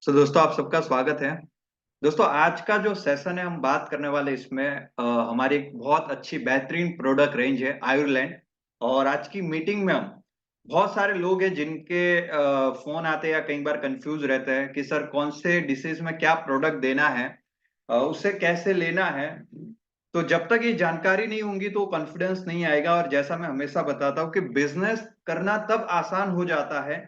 दोस्तों आप सबका स्वागत है। दोस्तों आज का जो सेशन है हम बात करने वाले इसमें हमारी एक बहुत अच्छी बेहतरीन प्रोडक्ट रेंज है आयुर्लैंड। और आज की मीटिंग में हम बहुत सारे लोग हैं जिनके फोन आते हैं या कई बार कंफ्यूज रहते हैं कि सर कौन से डिसीज में क्या प्रोडक्ट देना है, उसे कैसे लेना है। तो जब तक ये जानकारी नहीं होगी तो कॉन्फिडेंस नहीं आएगा। और जैसा मैं हमेशा बताता हूँ कि बिजनेस करना तब आसान हो जाता है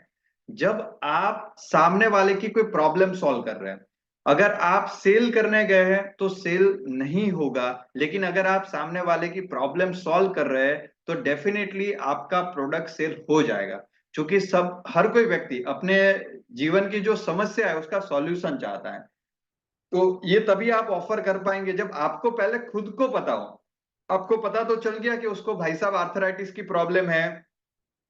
जब आप सामने वाले की कोई प्रॉब्लम सॉल्व कर रहे हैं। अगर आप सेल करने गए हैं तो सेल नहीं होगा, लेकिन अगर आप सामने वाले की प्रॉब्लम सॉल्व कर रहे हैं तो डेफिनेटली आपका प्रोडक्ट सेल हो जाएगा। क्योंकि सब हर कोई व्यक्ति अपने जीवन की जो समस्या है उसका सॉल्यूशन चाहता है। तो ये तभी आप ऑफर कर पाएंगे जब आपको पहले खुद को पता हो। आपको पता तो चल गया कि उसको भाई साहब आर्थराइटिस की प्रॉब्लम है,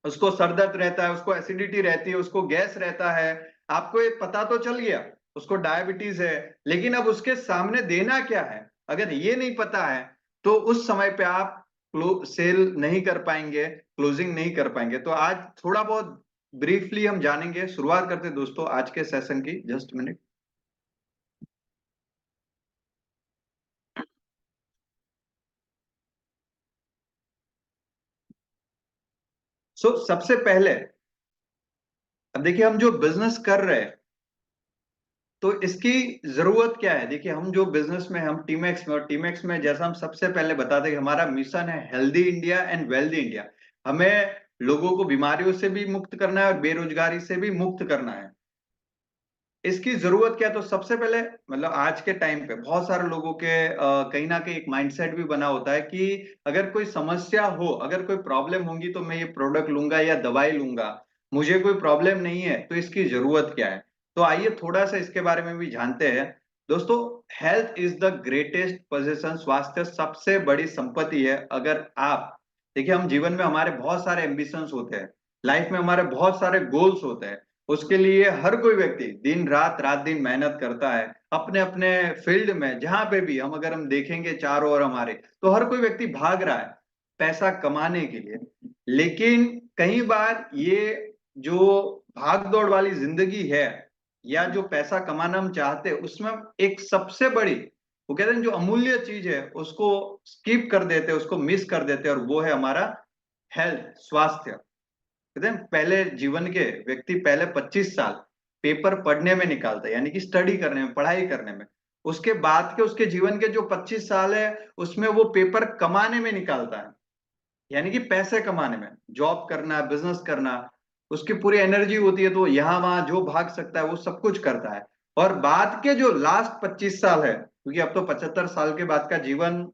उसको सर दर्द रहता है, उसको एसिडिटी रहती है, उसको गैस रहता है। आपको ये पता तो चल गया, उसको डायबिटीज है। लेकिन अब उसके सामने देना क्या है, अगर ये नहीं पता है तो उस समय पे आप सेल नहीं कर पाएंगे, क्लोजिंग नहीं कर पाएंगे। तो आज थोड़ा बहुत ब्रीफली हम जानेंगे। शुरुआत करते हैं दोस्तों आज के सेशन की। Just minute. सबसे पहले अब देखिए हम जो बिजनेस कर रहे हैं तो इसकी जरूरत क्या है। देखिए हम जो बिजनेस में हम टीमेक्स में, और टीमेक्स में जैसा हम सबसे पहले बताते हैं कि हमारा मिशन है healthy India and wealthy India. हमें लोगों को बीमारियों से भी मुक्त करना है और बेरोजगारी से भी मुक्त करना है। इसकी जरूरत क्या है, तो सबसे पहले मतलब आज के टाइम पे बहुत सारे लोगों के कहीं ना कहीं एक माइंडसेट भी बना होता है कि अगर कोई समस्या हो, अगर कोई प्रॉब्लम होगी तो मैं ये प्रोडक्ट लूंगा या दवाई लूंगा। मुझे कोई प्रॉब्लम नहीं है तो इसकी जरूरत क्या है। तो आइए थोड़ा सा इसके बारे में भी जानते हैं। दोस्तों, health is the greatest position. स्वास्थ्य सबसे बड़ी संपत्ति है। अगर आप देखिए हम जीवन में हमारे बहुत सारे एम्बिशंस होते हैं, लाइफ में हमारे बहुत सारे गोल्स होते हैं। उसके लिए हर कोई व्यक्ति दिन रात रात दिन मेहनत करता है अपने अपने फील्ड में। जहां पे भी हम अगर हम देखेंगे चारों ओर हमारे, तो हर कोई व्यक्ति भाग रहा है पैसा कमाने के लिए। लेकिन कई बार ये जो भाग दौड़ वाली जिंदगी है या जो पैसा कमाना हम चाहते हैं उसमें एक सबसे बड़ी, वो कहते हैं जो अमूल्य चीज है उसको स्किप कर देते हैं, उसको मिस कर देते हैं, और वो है हमारा हेल्थ, स्वास्थ्य। कहते हैं पहले जीवन के व्यक्ति पहले 25 साल पेपर पढ़ने में निकालता है, यानी कि स्टडी करने में, पढ़ाई करने में। उसके बाद के उसके जीवन के जो 25 साल है उसमें वो पेपर कमाने में निकालता है, यानी कि पैसे कमाने में, जॉब करना, बिजनेस करना। उसकी पूरी एनर्जी होती है तो यहाँ वहां जो भाग सकता है वो सब कुछ करता है। और बाद के जो लास्ट 25 साल है, क्योंकि अब तो 75 साल के बाद का जीवन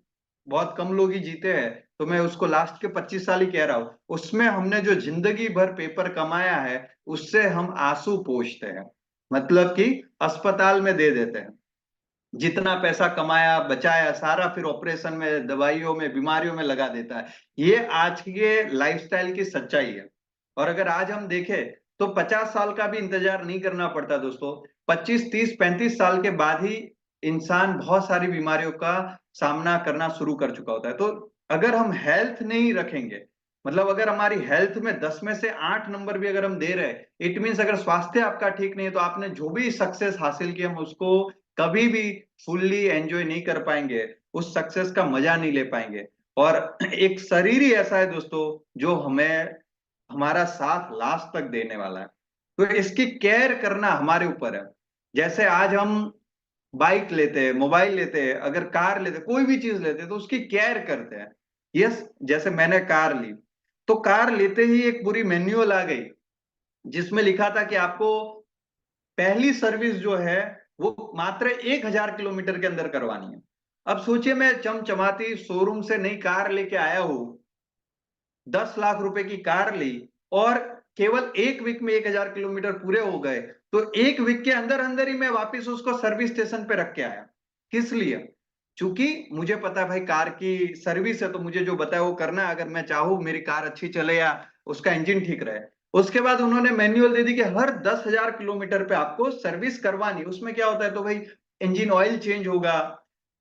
बहुत कम लोग ही जीते हैं, तो मैं उसको लास्ट के 25 साल ही कह रहा हूँ। उसमें हमने जो जिंदगी भर पेपर कमाया है उससे हम आंसू पोंछते हैं, मतलब कि अस्पताल में दे देते हैं। जितना पैसा कमाया बचाया सारा फिर ऑपरेशन में, दवाइयों में, बीमारियों में लगा देता है। ये आज के लाइफस्टाइल की सच्चाई है। और अगर आज हम देखें तो 50 साल का भी इंतजार नहीं करना पड़ता दोस्तों। 25, 30, 35 साल के बाद ही इंसान बहुत सारी बीमारियों का सामना करना शुरू कर चुका होता है। तो अगर हम हेल्थ नहीं रखेंगे, मतलब अगर हमारी हेल्थ में 10 में से 8 नंबर भी अगर हम दे रहे हैं, इट मीन्स अगर स्वास्थ्य आपका ठीक नहीं है तो आपने जो भी सक्सेस हासिल किया हम उसको कभी भी फुल्ली एंजॉय नहीं कर पाएंगे, उस सक्सेस का मजा नहीं ले पाएंगे। और एक शरीर ही ऐसा है दोस्तों जो हमें हमारा साथ लास्ट तक देने वाला है। तो इसकी केयर करना हमारे ऊपर है। जैसे आज हम बाइक लेते हैं, मोबाइल लेते हैं, अगर कार लेते हैं, कोई भी चीज लेते हैं तो उसकी केयर करते हैं। यस, जैसे मैंने कार ली तो कार लेते ही एक पूरी मैन्युअल आ गई जिसमें लिखा था कि आपको पहली सर्विस जो है वो मात्र 1,000 किलोमीटर के अंदर करवानी है। अब सोचिए मैं चमचमाती शोरूम से नई कार लेके आया हूं, 10 लाख रुपए की कार ली, और केवल एक वीक में 1,000 किलोमीटर पूरे हो गए। तो एक वीक के अंदर अंदर ही मैं वापस उसको सर्विस स्टेशन पे रख के आया। किस लिए? क्योंकि मुझे पता है भाई कार की सर्विस है तो मुझे जो बताया वो करना है, अगर मैं चाहूँ मेरी कार अच्छी चले या उसका इंजन ठीक रहे। उसके बाद उन्होंने मैन्युअल दे दी कि हर 10,000 किलोमीटर पे आपको सर्विस करवानी। उसमें क्या होता है, तो भाई इंजन ऑयल चेंज होगा,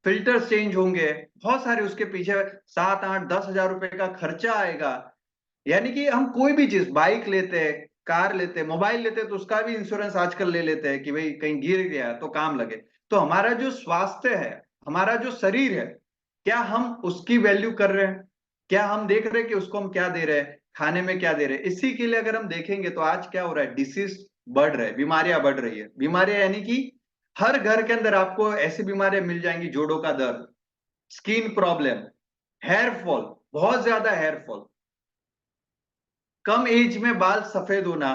फिल्टर्स चेंज होंगे, बहुत सारे उसके पीछे 7, 8, 10 हजार रुपए का खर्चा आएगा। यानी कि हम कोई भी चीज, बाइक लेते हैं, कार लेते हैं, मोबाइल लेते हैं, तो उसका भी इंश्योरेंस आजकल ले लेते हैं कि भाई कहीं गिर गया तो काम लगे। तो हमारा जो स्वास्थ्य है, हमारा जो शरीर है, क्या हम उसकी वैल्यू कर रहे हैं? क्या हम देख रहे हैं कि उसको हम क्या दे रहे हैं, खाने में क्या दे रहे हैं? इसी के लिए अगर हम देखेंगे तो आज क्या हो रहा है, डिसीज बढ़ रहे हैं, बीमारियां बढ़ रही है। बीमारियां यानी कि हर घर के अंदर आपको ऐसी बीमारियां मिल जाएंगी, जोड़ों का दर्द, स्किन प्रॉब्लम, हेयर फॉल, बहुत ज्यादा हेयर फॉल, कम एज में बाल सफेद होना,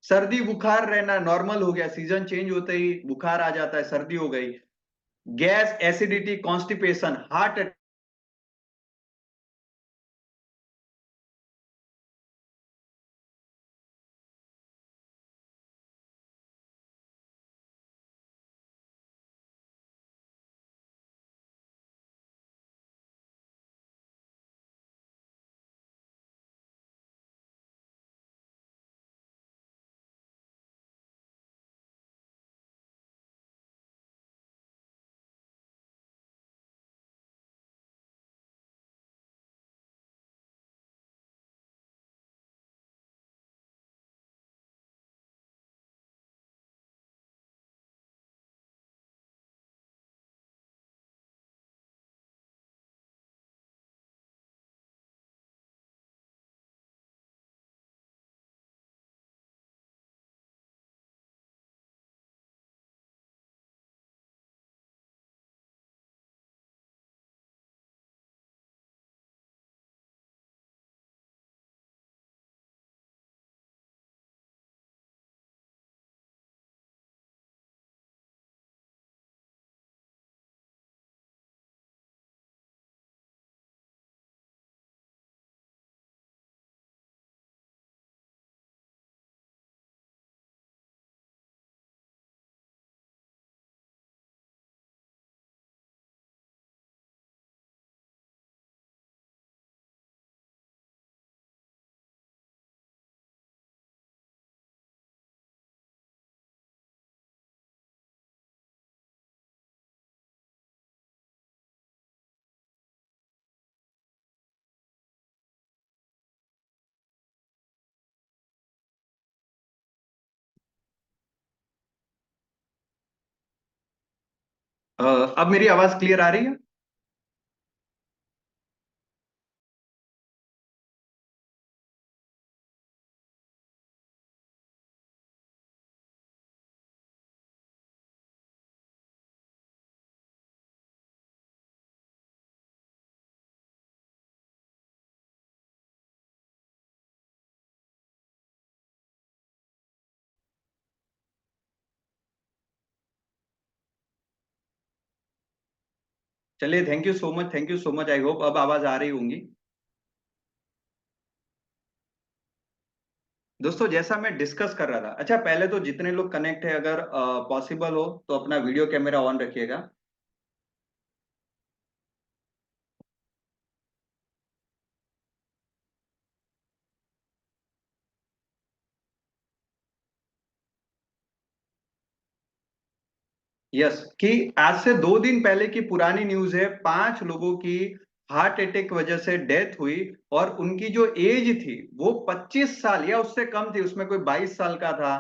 सर्दी बुखार रहना नॉर्मल हो गया, सीजन चेंज होते ही बुखार आ जाता है, सर्दी हो गई, gas, acidity, constipation, heart attack. अब मेरी आवाज क्लियर आ रही है? चलिए, thank you so much, thank you so much. I hope अब आवाज आ रही होंगी। दोस्तों, जैसा मैं डिस्कस कर रहा था, अच्छा पहले तो जितने लोग कनेक्ट है, अगर पॉसिबल हो तो अपना वीडियो कैमरा ऑन रखिएगा। यस, कि आज से 2 दिन पहले की पुरानी न्यूज है, 5 लोगों की हार्ट अटैक वजह से डेथ हुई, और उनकी जो एज थी वो 25 साल या उससे कम थी, उसमें कोई 22 साल का था।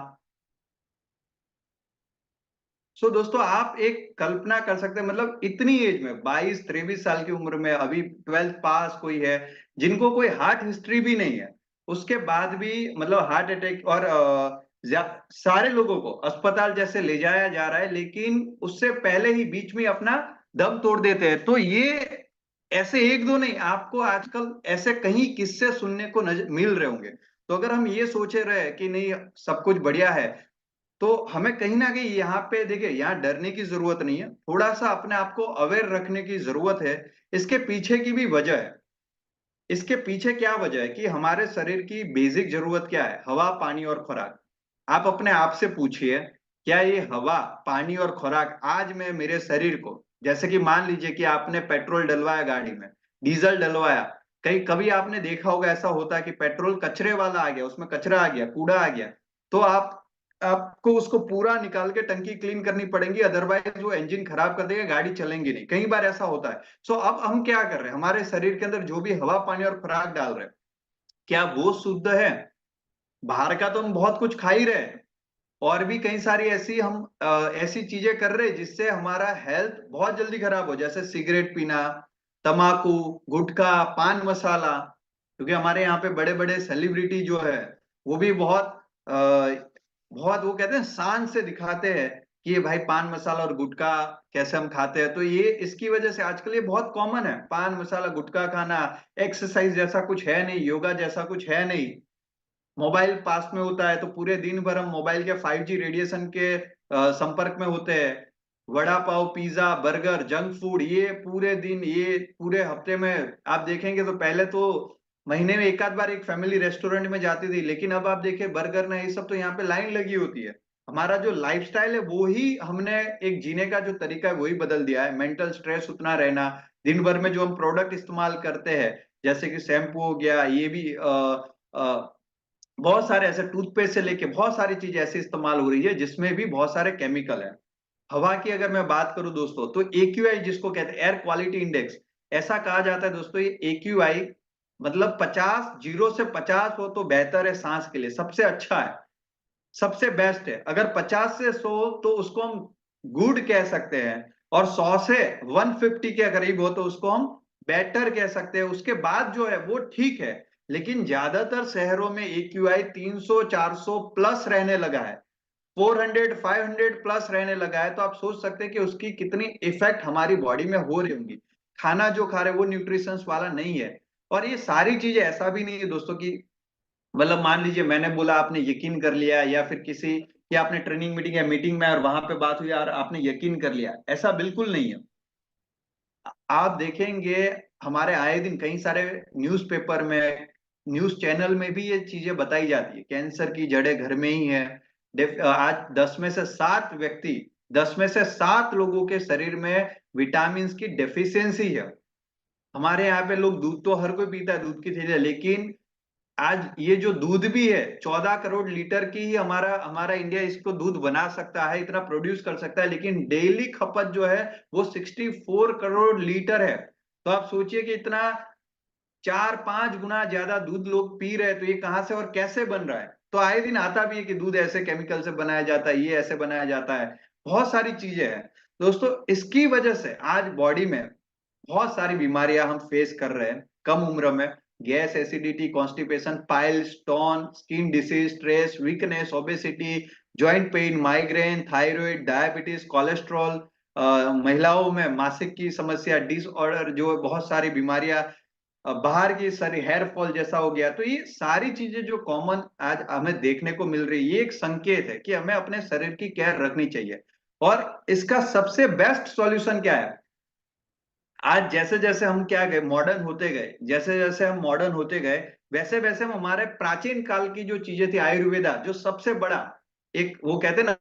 सो दोस्तों, आप एक कल्पना कर सकते हैं, मतलब इतनी एज में, 22-23 साल की उम्र में, अभी 12th पास कोई है, जिनको कोई हार्ट हिस्ट्री भी नहीं है, उसके बाद भी मतलब हार्ट अटैक, और सारे लोगों को अस्पताल जैसे ले जाया जा रहा है, लेकिन उससे पहले ही बीच में अपना दम तोड़ देते हैं। तो ये ऐसे एक दो नहीं, आपको आजकल ऐसे कहीं किस्से सुनने को मिल रहे होंगे। तो अगर हम ये सोचे रहे कि नहीं, सब कुछ बढ़िया है, तो हमें कहीं ना कहीं यहाँ पे देखिए, यहाँ डरने की जरूरत नहीं है, थोड़ा सा अपने आप को अवेयर रखने की जरूरत है। इसके पीछे की भी वजह है। इसके पीछे क्या वजह है कि हमारे शरीर की बेसिक जरूरत क्या है, हवा, पानी और खुराक। आप अपने आप से पूछिए, क्या ये हवा, पानी और खुराक आज में मेरे शरीर को, जैसे कि मान लीजिए कि आपने पेट्रोल डलवाया गाड़ी में, डीजल डलवाया, कहीं कभी आपने देखा होगा ऐसा होता है कि पेट्रोल कचरे वाला आ गया, उसमें कचरा आ गया, कूड़ा आ गया, तो आपको उसको पूरा निकाल के टंकी क्लीन करनी पड़ेगी, अदरवाइज वो इंजन खराब कर देगा, गाड़ी चलेंगी नहीं। कई बार ऐसा होता है। सो अब हम क्या कर रहे हैं, हमारे शरीर के अंदर जो भी हवा, पानी और खुराक डाल रहे हैं, क्या वो शुद्ध है? बाहर का तो हम बहुत कुछ खा ही रहे हैं, और भी कई सारी ऐसी हम ऐसी चीजें कर रहे हैं जिससे हमारा हेल्थ बहुत जल्दी खराब हो, जैसे सिगरेट पीना, तम्बाकू, गुटखा, पान मसाला। क्योंकि हमारे यहाँ पे बड़े बड़े सेलिब्रिटी जो है वो भी बहुत वो कहते हैं शान से दिखाते हैं कि ये भाई पान मसाला और गुटखा कैसे हम खाते हैं। तो ये इसकी वजह से आजकल ये बहुत कॉमन है, पान मसाला गुटखा खाना। एक्सरसाइज जैसा कुछ है नहीं, योगा जैसा कुछ है नहीं, मोबाइल पास में होता है तो पूरे दिन भर हम मोबाइल के 5G रेडिएशन के संपर्क में होते हैं। Vada pav, pizza, burger, junk food, ये पूरे दिन, ये पूरे हफ्ते में आप देखेंगे तो पहले तो महीने में एक आध बार एक फैमिली रेस्टोरेंट में जाती थी, लेकिन अब आप देखिए बर्गर ना ये सब तो यहाँ पे लाइन लगी होती है। हमारा जो लाइफस्टाइल है वो ही हमने एक जीने का जो तरीका है वही बदल दिया है। मेंटल स्ट्रेस उतना रहना, दिन भर में जो हम प्रोडक्ट इस्तेमाल करते हैं जैसे कि शैम्पू हो गया, ये भी बहुत सारे ऐसे टूथपेस्ट से लेके बहुत सारी चीजें ऐसे इस्तेमाल हो रही है जिसमें भी बहुत सारे केमिकल है। हवा की अगर मैं बात करूं दोस्तों, तो AQI जिसको कहते हैं एयर क्वालिटी इंडेक्स, ऐसा कहा जाता है दोस्तों ये AQI मतलब 50, 0 से 50 हो तो बेहतर है सांस के लिए, सबसे अच्छा है, सबसे बेस्ट है। अगर 50 से 100 तो उसको हम गुड कह सकते हैं, और 100 से 150 के करीब हो तो उसको हम बेटर कह सकते हैं। उसके बाद जो है वो ठीक है, लेकिन ज्यादातर शहरों में AQI 300, 400 प्लस रहने लगा है, 400, 500 प्लस रहने लगा है। तो आप सोच सकते हैं कि उसकी कितनी इफेक्ट हमारी बॉडी में हो रही होंगी। खाना जो खा रहे हैं वो न्यूट्रिशंस वाला नहीं है। और ये सारी चीजें ऐसा भी नहीं है दोस्तों की मतलब मान लीजिए मैंने बोला आपने यकीन कर लिया, या फिर किसी कि आपने ट्रेनिंग मीटिंग या मीटिंग में और वहां पे बात हुई और आपने यकीन कर लिया, ऐसा बिल्कुल नहीं है। आप देखेंगे हमारे आए दिन कई सारे न्यूज़पेपर में, न्यूज चैनल में भी ये चीजें बताई जाती है, कैंसर की जड़ें घर में ही है। आज 10 में से 7 व्यक्ति, 10 में से 7 लोगों के शरीर में विटामिन की डेफिशिएंसी है। हमारे यहाँ पे लोग दूध तो हर कोई पीता है, दूध की थैली, लेकिन आज ये जो दूध भी है 14 करोड़ लीटर की ही हमारा हमारा इंडिया इसको दूध बना सकता है, इतना प्रोड्यूस कर सकता है, लेकिन डेली खपत जो है वो 64 करोड़ लीटर है। तो आप सोचिए कि इतना 4-5 गुना ज्यादा दूध लोग पी रहे हैं, तो ये कहां से और कैसे बन रहा है? तो आए दिन आता भी है कि दूध ऐसे केमिकल से बनाया जाता है, ये ऐसे बनाया जाता है, बहुत सारी चीजें हैं दोस्तों। इसकी वजह से आज बॉडी में बहुत सारी बीमारियां हम फेस कर रहे हैं कम उम्र में। Gas, acidity, constipation, pile, stone, skin disease, stress, weakness, obesity, joint pain, migraine, thyroid, diabetes, cholesterol, महिलाओं में मासिक की समस्या, डिसऑर्डर, जो बहुत सारी बीमारियां, बाहर की सारी हेयर फॉल जैसा हो गया। तो ये सारी चीजें जो कॉमन आज हमें देखने को मिल रही है, ये एक संकेत है कि हमें अपने शरीर की केयर रखनी चाहिए। और इसका सबसे बेस्ट सॉल्यूशन क्या है? आज जैसे जैसे हम क्या गए मॉडर्न होते गए, जैसे जैसे हम मॉडर्न होते गए, वैसे वैसे हम हमारे प्राचीन काल की जो चीजें थी, आयुर्वेदा जो सबसे बड़ा एक वो कहते हैं ना,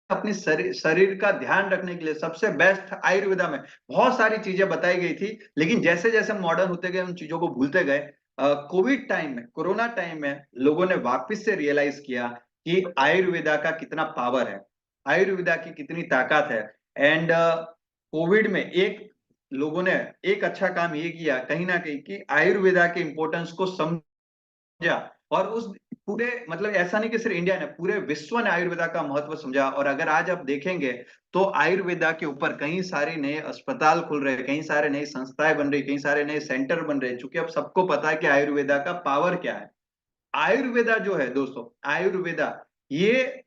अपनी शरीर का ध्यान रखने के लिए सबसे बेस्ट आयुर्वेदा में बहुत सारी चीजें बताई गई थी। लेकिन जैसे जैसे हम मॉडर्न होते गए उन चीजों को भूलते गए। कोविड टाइम में, कोरोना टाइम में लोगों ने वापस से रियलाइज किया कि आयुर्वेदा का कितना पावर है, आयुर्वेदा की कितनी ताकत है। एंड कोविड में एक लोगों ने एक अच्छा काम ये किया कहीं ना कहीं कि आयुर्वेदा के इंपॉर्टेंस को समझा। और उस पूरे मतलब ऐसा नहीं कि सिर्फ इंडिया ने, पूरे विश्व ने आयुर्वेदा का महत्व समझा। और अगर आज आप देखेंगे तो आयुर्वेदा के ऊपर कई सारे नए अस्पताल खुल रहे हैं, कई सारे नई संस्थाएं बन रही, कई सारे नए सेंटर बन रहे हैं, क्योंकि अब सबको पता है कि आयुर्वेदा का पावर क्या है। आयुर्वेदा जो है दोस्तों, आयुर्वेदा ये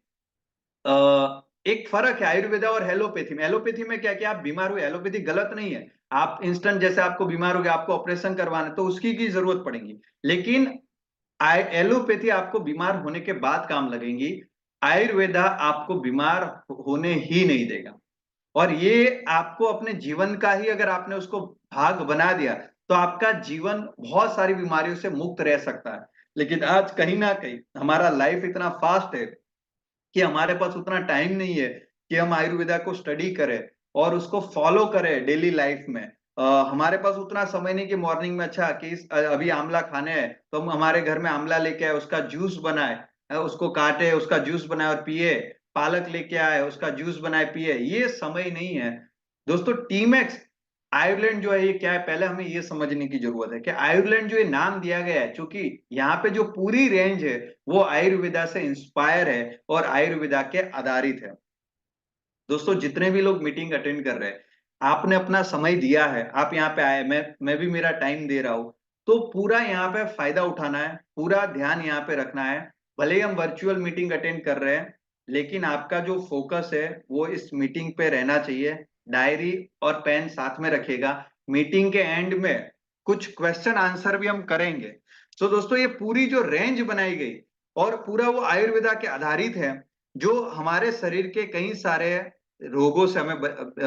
एक फर्क है आयुर्वेदा और एलोपैथी में। एलोपैथी में क्या, क्या आप बीमार हुए, एलोपैथी गलत नहीं है। आप इंस्टेंट जैसे आपको बीमार हो गया, आपको ऑपरेशन करवाना है, तो उसकी की जरूरत पड़ेगी। लेकिन एलोपैथी आपको बीमार होने के बाद काम लगेंगी, आयुर्वेदा आपको बीमार होने ही नहीं देगा। और ये आपको अपने जीवन का ही अगर आपने उसको भाग बना दिया तो आपका जीवन बहुत सारी बीमारियों से मुक्त रह सकता है। लेकिन आज कहीं ना कहीं हमारा लाइफ इतना फास्ट है कि हमारे पास उतना टाइम नहीं है कि हम आयुर्वेदा को स्टडी करें और उसको फॉलो करें डेली लाइफ में। हमारे पास उतना समय नहीं कि मॉर्निंग में अच्छा कि अभी आंवला खाने हैं तो हम हमारे घर में आंवला लेके आए, उसका जूस बनाए, उसको काटे, उसका जूस बनाए और पिए। पालक लेके आए, उसका जूस बनाए पिए, ये समय नहीं है दोस्तों। टीमैक्स आयुर्लैंड जो है ये क्या है, पहले हमें ये समझने की जरूरत है कि आयुर्लैंड जो ये नाम दिया गया है, क्योंकि यहाँ पे जो पूरी रेंज है वो आयुर्वेदा से इंस्पायर है और आयुर्वेदा के आधारित है। दोस्तों जितने भी लोग मीटिंग अटेंड कर रहे हैं, आपने अपना समय दिया है, आप यहाँ पे आए, मैं भी मेरा टाइम दे रहा हूँ, तो पूरा यहाँ पे फायदा उठाना है, पूरा ध्यान यहाँ पे रखना है। भले ही हम वर्चुअल मीटिंग अटेंड कर रहे हैं, लेकिन आपका जो फोकस है वो इस मीटिंग पे रहना चाहिए। डायरी और पेन साथ में रखिएगा। मीटिंग के एंड में कुछ क्वेश्चन आंसर भी हम करेंगे। तो दोस्तों ये पूरी जो रेंज बनाई गई और पूरा वो आयुर्वेदा के आधारित है, जो हमारे शरीर के कई सारे रोगों से हमें,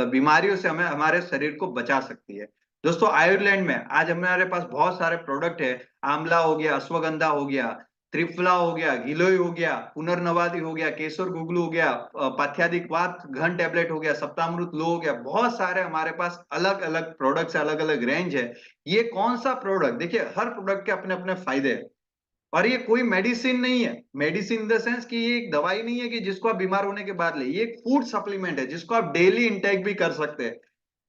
बीमारियों से हमें, हमारे शरीर को बचा सकती है। दोस्तों आयुर्लैंड में आज हमारे पास बहुत सारे प्रोडक्ट है। आंवला हो गया, अश्वगंधा हो गया, त्रिफला हो गया, गिलोय हो गया, पुनर्नवादी हो गया, केसर गुगलू हो गया, पाथ्यादिक वात घन टेबलेट हो गया, सप्तामृत लो हो गया, बहुत सारे हमारे पास अलग अलग प्रोडक्ट्स, अलग अलग रेंज है। ये कौन सा प्रोडक्ट, देखिए हर प्रोडक्ट के अपने अपने फायदे हैं। और ये कोई मेडिसिन नहीं है, मेडिसिन इन द सेंस कि ये एक दवाई नहीं है कि जिसको आप बीमार होने के बाद ले, ये एक फूड सप्लीमेंट है जिसको आप डेली इंटेक भी कर सकते हैं।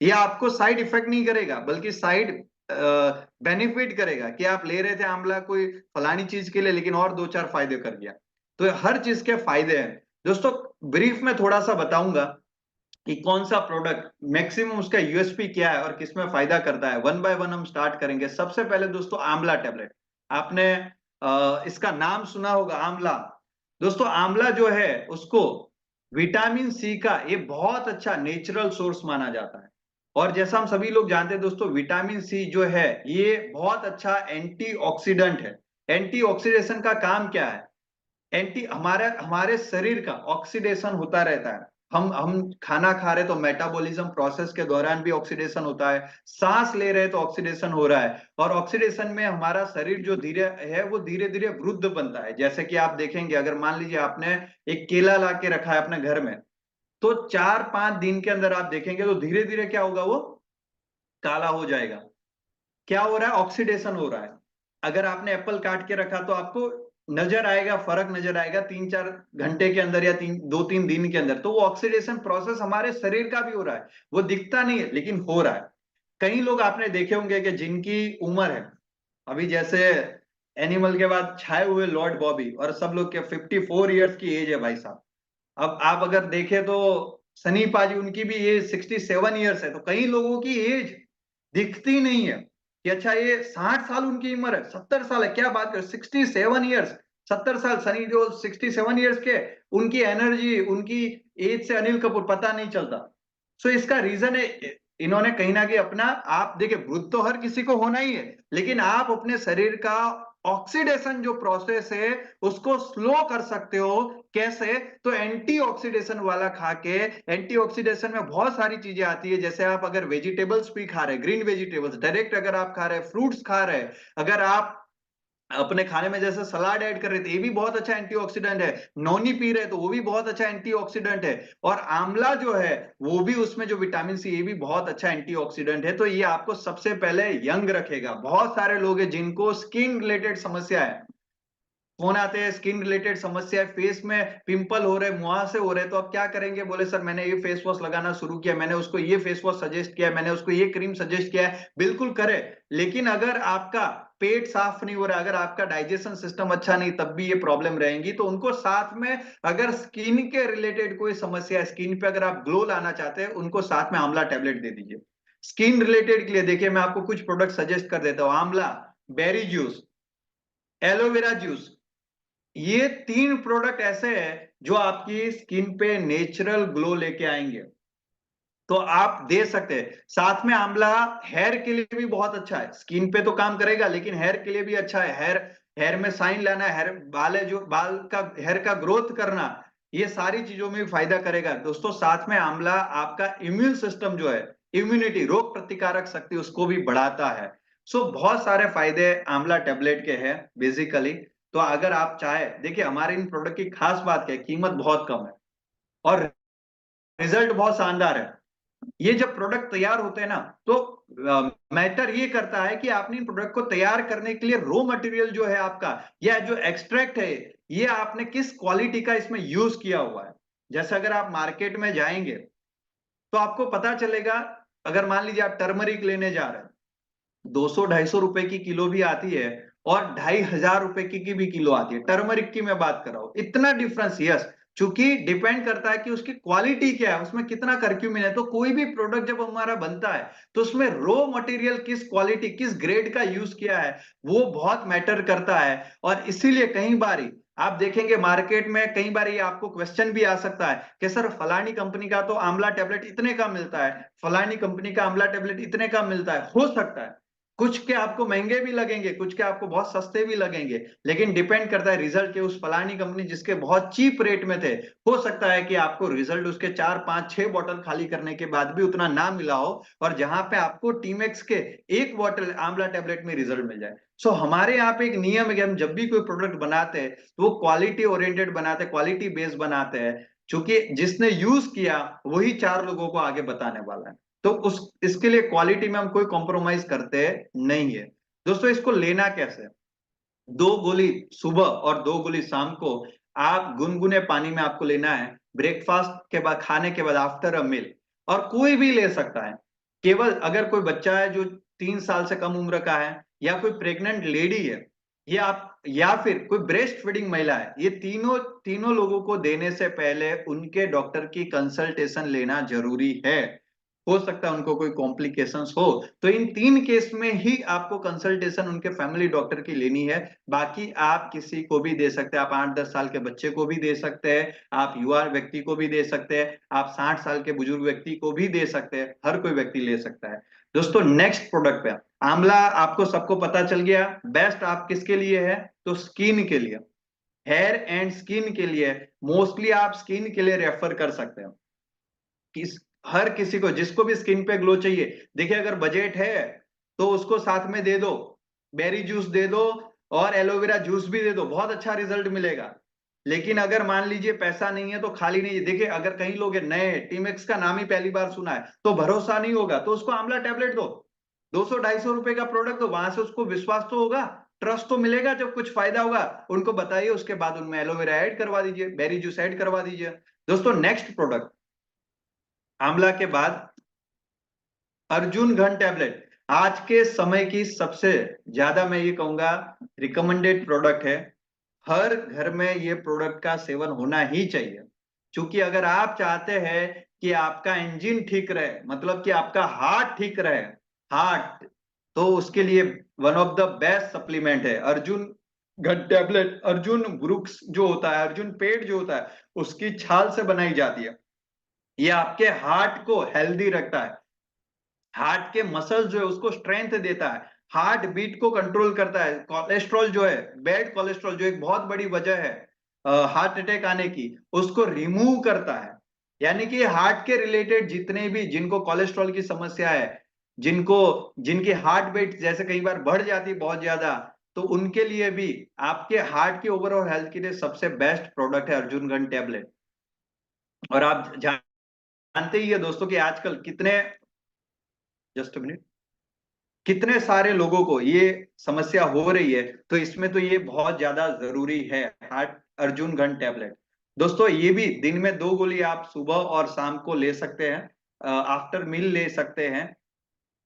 ये आपको साइड इफेक्ट नहीं करेगा, बल्कि साइड बेनिफिट करेगा कि आप ले रहे थे आंवला कोई फलानी चीज के लिए, लेकिन और दो चार फायदे कर दिया। तो हर चीज के फायदे हैं। दोस्तों ब्रीफ में थोड़ा सा बताऊंगा कि कौन सा प्रोडक्ट मैक्सिमम उसका यूएसपी क्या है और किसमें फायदा करता है। वन बाय वन हम स्टार्ट करेंगे। सबसे पहले दोस्तों आंवला टेबलेट, आपने इसका नाम सुना होगा आंवला। दोस्तों आंवला जो है उसको विटामिन सी का ये बहुत अच्छा नेचुरल सोर्स माना जाता है। और जैसा हम सभी लोग जानते हैं दोस्तों, विटामिन सी जो है ये बहुत अच्छा एंटीऑक्सीडेंट है। एंटीऑक्सीडेशन का काम क्या है? एंटी हमारे हमारे शरीर का ऑक्सीडेशन होता रहता है। हम खाना खा रहे तो मेटाबॉलिज्म प्रोसेस के दौरान भी ऑक्सीडेशन होता है, सांस ले रहे तो ऑक्सीडेशन हो रहा है, और ऑक्सीडेशन में हमारा शरीर जो धीरे है वो धीरे धीरे वृद्ध बनता है। जैसे कि आप देखेंगे, अगर मान लीजिए आपने एक केला ला के रखा है अपने घर में, तो 4-5 दिन के अंदर आप देखेंगे तो धीरे धीरे क्या होगा, वो काला हो जाएगा। क्या हो रहा है? ऑक्सीडेशन हो रहा है। अगर आपने एप्पल काट के रखा तो आपको नजर आएगा, फर्क नजर आएगा 3-4 घंटे के अंदर या 2-3 दिन के अंदर। तो वो ऑक्सीडेशन प्रोसेस हमारे शरीर का भी हो रहा है, वो दिखता नहीं है लेकिन हो रहा है। कई लोग आपने देखे होंगे कि जिनकी उम्र है अभी, जैसे एनिमल के बाद छाए हुए लॉर्ड बॉबी, और सब लोग के 54 ईयर्स की एज है भाई साहब। अब आप अगर देखें तो सनी पाजी, उनकी भी एज 67 ईयर्स है। तो कई लोगों की एज दिखती नहीं है कि अच्छा ये 60 साल उनकी उम्र है, 70 साल है, क्या बात कर, 67 ईयर्स, 70 साल। सनी जो 67 ईयर्स के, उनकी एनर्जी, उनकी एज से अनिल कपूर पता नहीं चलता। सो इसका रीजन है, इन्होंने कहीं ना कहीं अपना, आप देखिए वृद्ध तो हर किसी को होना ही है, लेकिन आप अपने शरीर का ऑक्सीडेशन जो प्रोसेस है उसको स्लो कर सकते हो। कैसे? तो एंटी ऑक्सीडेशन वाला खा के। एंटी ऑक्सीडेशन में बहुत सारी चीजें आती है, जैसे आप अगर वेजिटेबल्स भी खा रहे हैं, ग्रीन वेजिटेबल्स डायरेक्ट अगर आप खा रहे हैं, फ्रूट्स खा रहे हैं, अगर आप अपने खाने में जैसे सलाद ऐड कर रहे थे, ये भी बहुत अच्छा एंटीऑक्सीडेंट है। नौनी पी रहे तो वो भी बहुत अच्छा एंटीऑक्सीडेंट है। और आंवला जो है वो भी, उसमें जो विटामिन सी, ये भी बहुत अच्छा एंटीऑक्सीडेंट है। तो ये आपको सबसे पहले यंग रखेगा। बहुत सारे लोग हैं जिनको स्किन रिलेटेड समस्या है, फोन आते हैं, स्किन रिलेटेड समस्या है, फेस में पिंपल हो रहे, मुहासे हो रहे, तो आप क्या करेंगे? बोले सर मैंने ये फेस वॉश लगाना शुरू किया, मैंने उसको ये फेस वॉश सजेस्ट किया, मैंने उसको ये क्रीम सजेस्ट किया है। बिल्कुल करे, लेकिन अगर आपका पेट साफ नहीं हो रहा, अगर आपका डाइजेशन सिस्टम अच्छा नहीं, तब भी ये प्रॉब्लम रहेंगी। तो उनको साथ में, अगर स्किन के रिलेटेड कोई समस्या है, स्किन पे अगर आप ग्लो लाना चाहते हैं, उनको साथ में आंवला टेबलेट दे दीजिए। स्किन रिलेटेड के लिए देखिए मैं आपको कुछ प्रोडक्ट सजेस्ट कर देता हूँ। आंवला, बेरी जूस, एलोवेरा जूस, ये 3 प्रोडक्ट ऐसे हैं जो आपकी स्किन पे नेचुरल ग्लो लेके आएंगे। तो आप दे सकते हैं। साथ में आंवला हेयर के लिए भी बहुत अच्छा है। स्किन पे तो काम करेगा, लेकिन हेयर के लिए भी अच्छा है। हेयर हेयर में शाइन लाना, हेयर बाल है जो बाल का, हेयर का ग्रोथ करना, ये सारी चीजों में भी फायदा करेगा। दोस्तों साथ में आंवला आपका इम्यून सिस्टम जो है, इम्यूनिटी, रोग प्रतिकारक शक्ति, उसको भी बढ़ाता है। सो बहुत सारे फायदे आंवला टेबलेट के हैं बेसिकली। तो अगर आप चाहे, देखिए हमारे इन प्रोडक्ट की खास बात क्या है, कीमत बहुत कम है और रिजल्ट बहुत शानदार है। ये जब प्रोडक्ट तैयार होते हैं ना, तो मैटर ये करता है कि आपने इन प्रोडक्ट को तैयार करने के लिए रॉ मटेरियल जो है आपका, या जो एक्सट्रैक्ट है, ये आपने किस क्वालिटी का इसमें यूज किया हुआ है। जैसे अगर आप मार्केट में जाएंगे तो आपको पता चलेगा अगर मान लीजिए आप टर्मरिक लेने जा रहे हैं, 200-250 रुपए की किलो भी आती है और 2500 रुपए की भी किलो आती है। टर्मरिक की मैं बात कर रहा हूं, इतना डिफरेंस, यस। चूंकि डिपेंड करता है कि उसकी क्वालिटी क्या है, उसमें कितना करक्यूमिन है। तो कोई भी प्रोडक्ट जब हमारा बनता है तो उसमें रॉ मटेरियल किस क्वालिटी, किस ग्रेड का यूज किया है, वो बहुत मैटर करता है। और इसीलिए कई बार आप देखेंगे मार्केट में, कई बार ये आपको क्वेश्चन भी आ सकता है कि सर फलानी कंपनी का तो आंवला टेबलेट इतने का मिलता है, फलानी कंपनी का आंवला टेबलेट इतने का मिलता है। हो सकता है कुछ के आपको महंगे भी लगेंगे, कुछ के आपको बहुत सस्ते भी लगेंगे, लेकिन डिपेंड करता है रिजल्ट के। उस फलानी कंपनी जिसके बहुत चीप रेट में थे, हो सकता है कि आपको रिजल्ट उसके 4 5 6 बॉटल खाली करने के बाद भी उतना ना मिला हो, और जहां पे आपको टीमेक्स के एक बॉटल आंवला टेबलेट में रिजल्ट मिल जाए। सो हमारे यहाँ पे एक नियम है कि हम जब भी कोई प्रोडक्ट बनाते हैं तो वो क्वालिटी ओरिएंटेड बनाते हैं, क्वालिटी बेस्ड बनाते हैं, क्योंकि जिसने यूज किया वही 4 लोगों को आगे बताने वाला है। तो उस इसके लिए क्वालिटी में हम कोई कॉम्प्रोमाइज करते नहीं है। दोस्तों इसको लेना कैसे? 2 गोली सुबह और 2 गोली शाम को आप गुनगुने पानी में आपको लेना है, ब्रेकफास्ट के बाद, खाने के बाद, आफ्टर अ मील। और कोई भी ले सकता है, केवल अगर कोई बच्चा है जो 3 साल से कम उम्र का है, या कोई प्रेग्नेंट लेडी है, या फिर कोई ब्रेस्ट फीडिंग महिला है, ये तीनों तीनों लोगों को देने से पहले उनके डॉक्टर की कंसल्टेशन लेना जरूरी है। हो सकता है उनको कोई कॉम्प्लिकेशंस हो, तो इन 3 केस में ही आपको कंसल्टेशन उनके फैमिली डॉक्टर की लेनी है। बाकी आप किसी को भी दे सकते हैं, आप 8-10 साल के बच्चे को भी दे सकते हैं, आप युवा व्यक्ति को भी दे सकते हैं, आप 60 साल के बुजुर्ग व्यक्ति को भी दे सकते हैं, हर कोई व्यक्ति ले सकता है। दोस्तों नेक्स्ट प्रोडक्ट पे, आंवला आपको सबको पता चल गया, बेस्ट आप किसके लिए है? तो स्किन के लिए, हेयर एंड स्किन के लिए। मोस्टली आप स्किन के लिए रेफर कर सकते हैं। किस हर किसी को, जिसको भी स्किन पे ग्लो चाहिए, देखिए अगर बजट है तो उसको साथ में दे दो, बेरी जूस दे दो और एलोवेरा जूस भी दे दो, बहुत अच्छा रिजल्ट मिलेगा। लेकिन अगर मान लीजिए पैसा नहीं है तो खाली नहीं है, देखिए अगर कई लोग नए टीमेक्स का नाम ही पहली बार सुना है तो भरोसा नहीं होगा, तो उसको आंवला टेबलेट दो, 200-250 रुपए का प्रोडक्ट दो, वहां से उसको विश्वास तो होगा, ट्रस्ट तो मिलेगा, जब कुछ फायदा होगा उनको बताइए, उसके बाद उनमें एलोवेरा ऐड करवा दीजिए, बेरी जूस ऐड करवा दीजिए। दोस्तों नेक्स्ट प्रोडक्ट आंवला के बाद अर्जुन घन टैबलेट, आज के समय की सबसे ज्यादा मैं ये कहूंगा रिकमेंडेड प्रोडक्ट है। हर घर में ये प्रोडक्ट का सेवन होना ही चाहिए, क्योंकि अगर आप चाहते हैं कि आपका इंजन ठीक रहे, मतलब कि आपका हार्ट ठीक रहे, हार्ट, तो उसके लिए one of the best supplement है अर्जुन घन टैबलेट। अर्जुन वृक्ष जो होता है, अर्जुन पेड़ जो होता है, उसकी छाल से बनाई जाती है। ये आपके हार्ट को हेल्दी रखता है, हार्ट के मसल्स जो है उसको स्ट्रेंथ देता है, हार्ट बीट को कंट्रोल करता है, कोलेस्ट्रॉल जो है, बैड कोलेस्ट्रॉल जो एक बहुत बड़ी वजह है हार्ट अटैक आने की, उसको रिमूव करता है। यानी कि हार्ट के रिलेटेड जितने भी, जिनको कोलेस्ट्रॉल की समस्या है, जिनको जिनकी हार्ट बीट जैसे कई बार बढ़ जाती है बहुत ज्यादा, तो उनके लिए भी, आपके हार्ट की ओवरऑल हेल्थ के लिए सबसे बेस्ट प्रोडक्ट है अर्जुन गन टैबलेट। और आप जानते ही है दोस्तों कि आजकल कितने, जस्ट मिनट, कितने सारे लोगों को ये समस्या हो रही है, तो इसमें तो ये बहुत ज्यादा जरूरी है, हार्ट अर्जुन गन टैबलेट। दोस्तों ये भी दिन में 2 गोली आप सुबह और शाम को ले सकते हैं, आफ्टर मील ले सकते हैं,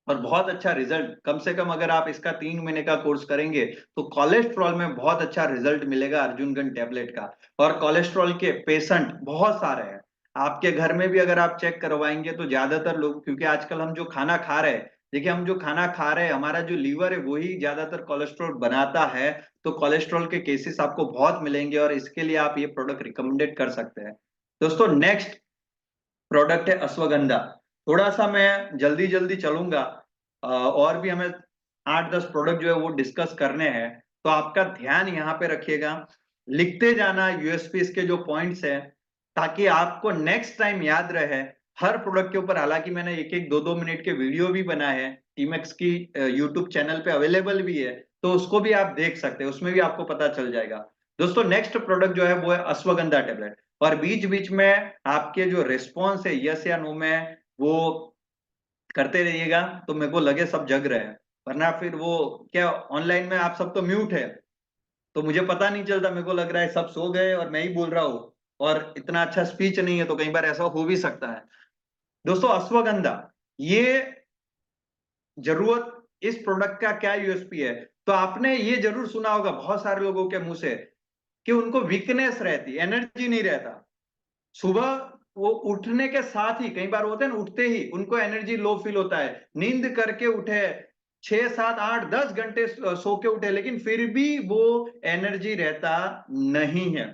और बहुत अच्छा रिजल्ट, कम से कम अगर आप इसका 3 महीने का कोर्स करेंगे तो कोलेस्ट्रॉल में बहुत अच्छा रिजल्ट मिलेगा अर्जुन गन टैबलेट का। और कोलेस्ट्रॉल के पेशेंट बहुत सारे हैं, आपके घर में भी अगर आप चेक करवाएंगे तो ज्यादातर लोग, क्योंकि आजकल हम जो खाना खा रहे हैं, देखिए हम जो खाना खा रहे हैं, हमारा जो लीवर है वही ज्यादातर कोलेस्ट्रॉल बनाता है, तो कोलेस्ट्रॉल के केसेस आपको बहुत मिलेंगे, और इसके लिए आप ये प्रोडक्ट रिकमेंडेड कर सकते हैं। दोस्तों नेक्स्ट प्रोडक्ट है अश्वगंधा। थोड़ा सा मैं जल्दी जल्दी चलूंगा, और भी हमें 8-10 प्रोडक्ट जो है वो डिस्कस करने हैं, तो आपका ध्यान यहाँ पे रखिएगा, लिखते जाना यूएसपी इसके जो पॉइंट्स है, ताकि आपको नेक्स्ट टाइम याद रहे। हर प्रोडक्ट के ऊपर हालांकि मैंने 1-1 2-2 मिनट के वीडियो भी बनाए हैं, टीमेक्स की यूट्यूब चैनल पे अवेलेबल भी है, तो उसको भी आप देख सकते हैं, उसमें भी आपको पता चल जाएगा। दोस्तों नेक्स्ट प्रोडक्ट जो है वो है अश्वगंधा टेबलेट। और बीच बीच में आपके जो रिस्पॉन्स है यस या नो में वो करते रहिएगा, तो मेरे को लगे सब जग रहे हैं, वरना फिर वो क्या, ऑनलाइन में आप सब तो म्यूट है, तो मुझे पता नहीं चलता, मेरे को लग रहा है सब सो गए और मैं ही बोल रहा हूँ, और इतना अच्छा स्पीच नहीं है, तो कई बार ऐसा हो भी सकता है। दोस्तों अश्वगंधा, ये जरूरत, इस प्रोडक्ट का क्या यूएसपी है? तो आपने ये जरूर सुना होगा बहुत सारे लोगों के मुंह से कि उनको वीकनेस रहती, एनर्जी नहीं रहता। सुबह वो उठने के साथ ही, कई बार होते हैं ना, उठते ही उनको एनर्जी लो फील होता है, नींद करके उठे, 6 7 8 10 घंटे सो के उठे, लेकिन फिर भी वो एनर्जी रहता नहीं है।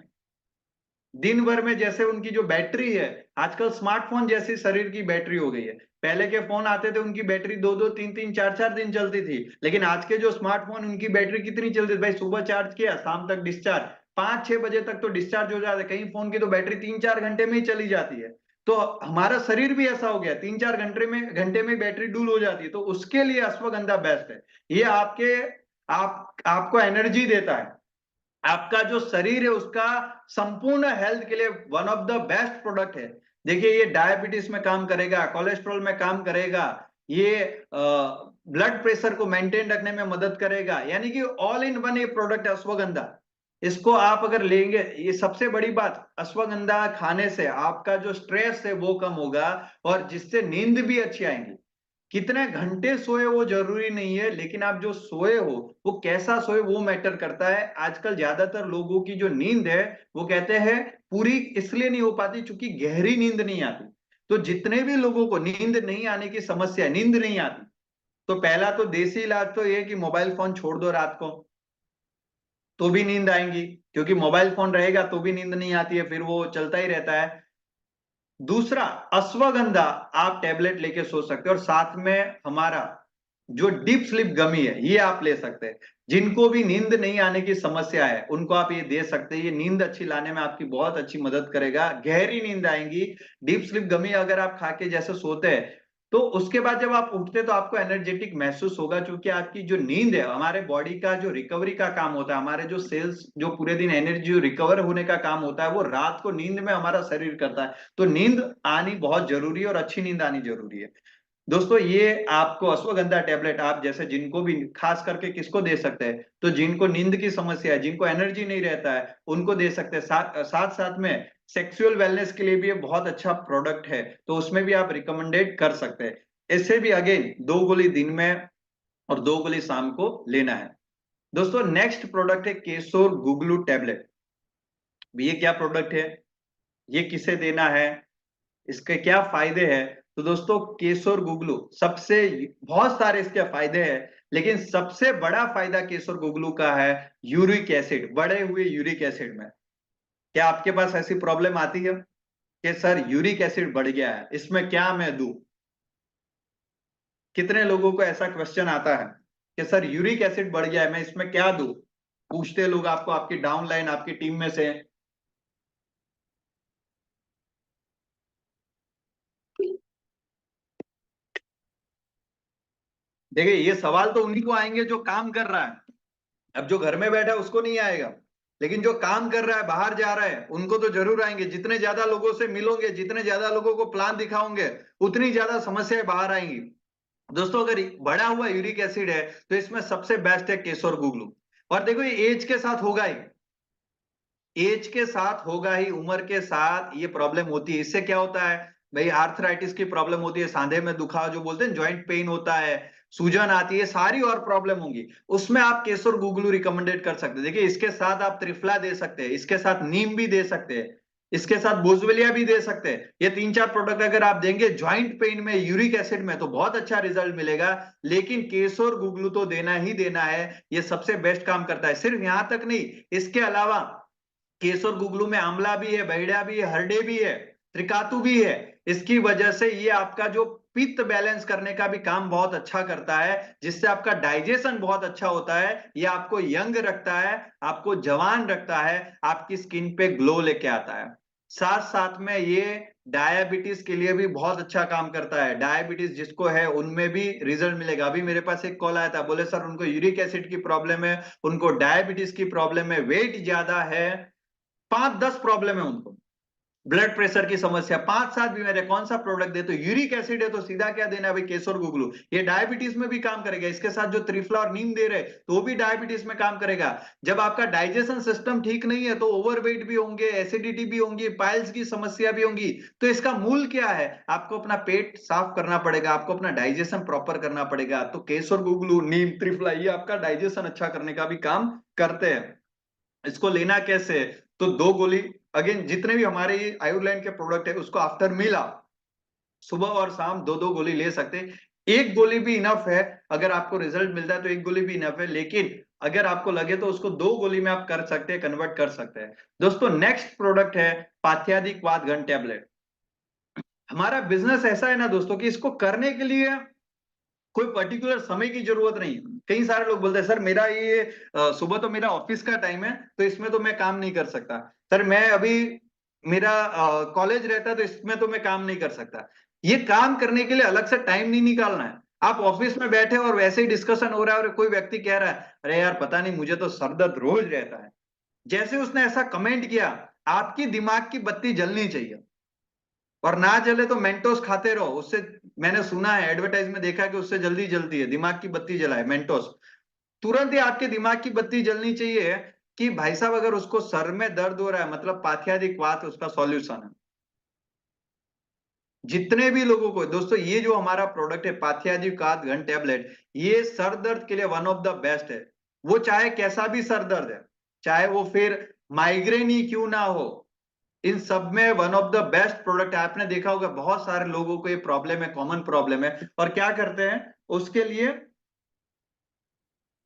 दिन भर में जैसे उनकी जो बैटरी है, आजकल स्मार्टफोन जैसी शरीर की बैटरी हो गई है। पहले के फोन आते थे, उनकी बैटरी 2 2 3 3 4 4 दिन चलती थी, लेकिन आज के जो स्मार्टफोन, उनकी बैटरी कितनी चलती थी भाई? सुबह चार्ज किया, शाम तक डिस्चार्ज, 5 6 बजे तक तो डिस्चार्ज हो जाता है। कई फोन की तो बैटरी 3 4 घंटे में ही चली जाती है। तो हमारा शरीर भी ऐसा हो गया, 3 4 घंटे में बैटरी डूल हो जाती है। तो उसके लिए अश्वगंधा बेस्ट है। ये आपको एनर्जी देता है, आपका जो शरीर है उसका संपूर्ण हेल्थ के लिए one of the best product है। देखिए, ये डायबिटीज में काम करेगा, कोलेस्ट्रॉल में काम करेगा, ये ब्लड प्रेशर को मेंटेन रखने में मदद करेगा, यानी कि ऑल इन वन ये प्रोडक्ट है अश्वगंधा। इसको आप अगर लेंगे, ये सबसे बड़ी बात, अश्वगंधा खाने से आपका जो स्ट्रेस है वो कम होगा, और जिससे नींद भी अच्छी आएंगी। कितने घंटे सोए वो जरूरी नहीं है, लेकिन आप जो सोए हो वो कैसा सोए वो मैटर करता है। आजकल ज्यादातर लोगों की जो नींद है, वो कहते हैं पूरी इसलिए नहीं हो पाती क्योंकि गहरी नींद नहीं आती। तो जितने भी लोगों को नींद नहीं आने की समस्या, नींद नहीं आती, तो पहला तो देसी इलाज तो ये कि मोबाइल फोन छोड़ दो रात को, तो भी नींद आएंगी। क्योंकि मोबाइल फोन रहेगा तो भी नींद नहीं आती है, फिर वो चलता ही रहता है। दूसरा, अश्वगंधा आप टैबलेट लेके सो सकते हो, और साथ में हमारा जो डीप स्लीप गमी है ये आप ले सकते हैं। जिनको भी नींद नहीं आने की समस्या है उनको आप ये दे सकते हैं। ये नींद अच्छी लाने में आपकी बहुत अच्छी मदद करेगा, गहरी नींद आएंगी। डीप स्लीप गमी अगर आप खा के जैसे सोते हैं, तो उसके बाद जब आप उठते तो आपको एनर्जेटिक महसूस होगा, क्योंकि आपकी जो नींद है, हमारे बॉडी का जो रिकवरी का काम होता है, हमारे जो सेल्स जो पूरे दिन एनर्जी रिकवर होने का काम होता है, वो रात को नींद में हमारा शरीर करता है। तो नींद आनी बहुत जरूरी है, और अच्छी नींद आनी जरूरी है। दोस्तों, ये आपको अश्वगंधा टैबलेट आप जैसे जिनको भी, खास करके किसको दे सकते हैं, तो जिनको नींद की समस्या है, जिनको एनर्जी नहीं रहता है, उनको दे सकते हैं। साथ साथ में सेक्सुअल वेलनेस के लिए भी ये बहुत अच्छा प्रोडक्ट है, तो उसमें भी आप रिकमेंडेड कर सकते हैं। इससे भी अगेन 2 गोली दिन में और 2 गोली शाम को लेना है। दोस्तों, नेक्स्ट प्रोडक्ट है केसोर गुगलू टैबलेट। ये क्या प्रोडक्ट है, ये किसे देना है, इसके क्या फायदे हैं? तो दोस्तों, केसर गुगलू सबसे, बहुत सारे इसके फायदे हैं, लेकिन सबसे बड़ा फायदा केसर गुगलू का है यूरिक एसिड, बढ़े हुए यूरिक एसिड में। क्या आपके पास ऐसी प्रॉब्लम आती है कि सर यूरिक एसिड बढ़ गया है, इसमें क्या मैं दूं? कितने लोगों को ऐसा क्वेश्चन आता है कि सर यूरिक एसिड बढ़ गया है, मैं इसमें क्या दूं? पूछते लोग आपको, आपकी डाउनलाइन, आपकी टीम में से। देखिए, ये सवाल तो उन्हीं को आएंगे जो काम कर रहा है। अब जो घर में बैठा है उसको नहीं आएगा, लेकिन जो काम कर रहा है, बाहर जा रहा है, उनको तो जरूर आएंगे। जितने ज्यादा लोगों से मिलोगे, जितने ज्यादा लोगों को प्लान दिखाओगे, उतनी ज्यादा समस्याएं बाहर आएंगी। दोस्तों, अगर बढ़ा हुआ यूरिक एसिड है, तो इसमें सबसे बेस्ट है केसर गुगलू। और देखो, ये एज के साथ होगा ही, एज के साथ होगा ही, उम्र के साथ ये प्रॉब्लम होती है। इससे क्या होता है भाई? आर्थराइटिस की प्रॉब्लम होती है, सांधे में दुखाव जो बोलते हैं, ज्वाइंट पेन होता है, सूजन आती है, सारी और प्रॉब्लम होंगी। उसमें आप केसर गुगलू रिकमेंडेड कर सकते हैं। देखिए, इसके साथ आप त्रिफला दे सकते हैं, इसके साथ नीम भी दे सकते हैं, इसके साथ बोजवेलिया भी दे सकते हैं। ये 3 4 प्रोडक्ट अगर आप देंगे ज्वाइंट पेन में, यूरिक एसिड में, तो बहुत अच्छा रिजल्ट मिलेगा। लेकिन केसर गुगलू तो देना ही देना है, ये सबसे बेस्ट काम करता है। सिर्फ यहां तक नहीं, इसके अलावा केसर गुगलू में आंवला भी है, बैड़ा भी है, हरडे भी है, त्रिकातु भी है। इसकी वजह से ये आपका जो पित्त बैलेंस करने का भी काम बहुत अच्छा करता है, जिससे आपका डाइजेशन बहुत अच्छा होता है। ये आपको यंग रखता है, आपको जवान रखता है, आपकी स्किन पे ग्लो लेके आता है। साथ साथ में ये डायबिटीज के लिए भी बहुत अच्छा काम करता है। डायबिटीज जिसको है उनमें भी रिजल्ट मिलेगा। अभी मेरे पास एक कॉल आया था, बोले सर उनको यूरिक एसिड की प्रॉब्लम है, उनको डायबिटीज की प्रॉब्लम है, वेट ज्यादा है, 5 10 प्रॉब्लम है उनको। ब्लड प्रेशर की समस्या, 5-7 बीमारी, कौन सा प्रोडक्ट दे? तो यूरिक एसिड है तो सीधा क्या देना है भाई? केसर गुगलू। ये डायबिटीज में भी काम करेगा, इसके साथ जो त्रिफला और नीम दे रहे तो वो भी डायबिटीज में काम करेगा। जब आपका डाइजेशन सिस्टम ठीक नहीं है तो ओवरवेट भी होंगे, एसिडिटी भी होंगी, पाइल्स की समस्या भी होंगी। तो इसका मूल क्या है? आपको अपना पेट साफ करना पड़ेगा, आपको अपना डाइजेशन प्रॉपर करना पड़ेगा। तो केसर गुगलू, नीम, त्रिफला ये आपका डाइजेशन अच्छा करने का भी काम करते हैं। इसको लेना कैसे? तो 2 गोली, अगेन जितने भी हमारे आयुर्लैंड के प्रोडक्ट है उसको आफ्टर मील आप सुबह और शाम 2-2 गोली ले सकते हैं। एक गोली भी इनफ है, अगर आपको रिजल्ट मिलता है तो एक गोली भी इनफ है, लेकिन अगर आपको लगे तो उसको 2 गोली में आप कर सकते हैं, कन्वर्ट कर सकते हैं। दोस्तों नेक्स्ट प्रोडक्ट है पाथ्यादिक वात घन टैबलेट। हमारा बिजनेस ऐसा है ना दोस्तों कि इसको करने के लिए कोई पर्टिकुलर समय की जरूरत नहीं। कई सारे लोग बोलते हैं सर मेरा ये सुबह तो मेरा ऑफिस का टाइम है तो इसमें तो मैं काम नहीं कर सकता, सर मैं अभी मेरा कॉलेज रहता है तो इसमें तो मैं काम नहीं कर सकता। ये काम करने के लिए अलग से टाइम नहीं निकालना है। आप ऑफिस में बैठे और वैसे ही डिस्कशन हो रहा है और कोई व्यक्ति कह रहा है अरे यार पता नहीं मुझे तो सर दर्द रोज रहता है, जैसे उसने ऐसा कमेंट किया, आपकी दिमाग की बत्ती जलनी चाहिए। और ना जले तो मेंटोस खाते रहो, उससे मैंने सुना है, एडवर्टाइज में देखा कि उससे जल्दी जलती है, दिमाग की बत्ती जलाए मेंटोस। तुरंत ही आपके दिमाग की बत्ती जलनी चाहिए कि भाई साहब अगर उसको सर में दर्द हो रहा है मतलब पाथियादिक वात उसका सॉल्यूशन है। जितने भी लोगों को दोस्तों ये जो हमारा प्रोडक्ट है पाथियादिक वात घन टैबलेट, ये सर दर्द के लिए वन ऑफ द बेस्ट है। वो चाहे कैसा भी सर दर्द है, चाहे वो फिर माइग्रेन ही क्यों ना हो, इन सब में one of the best product है। आपने देखा होगा बहुत सारे लोगों को ये प्रॉब्लम है, कॉमन प्रॉब्लम है, और क्या करते हैं उसके लिए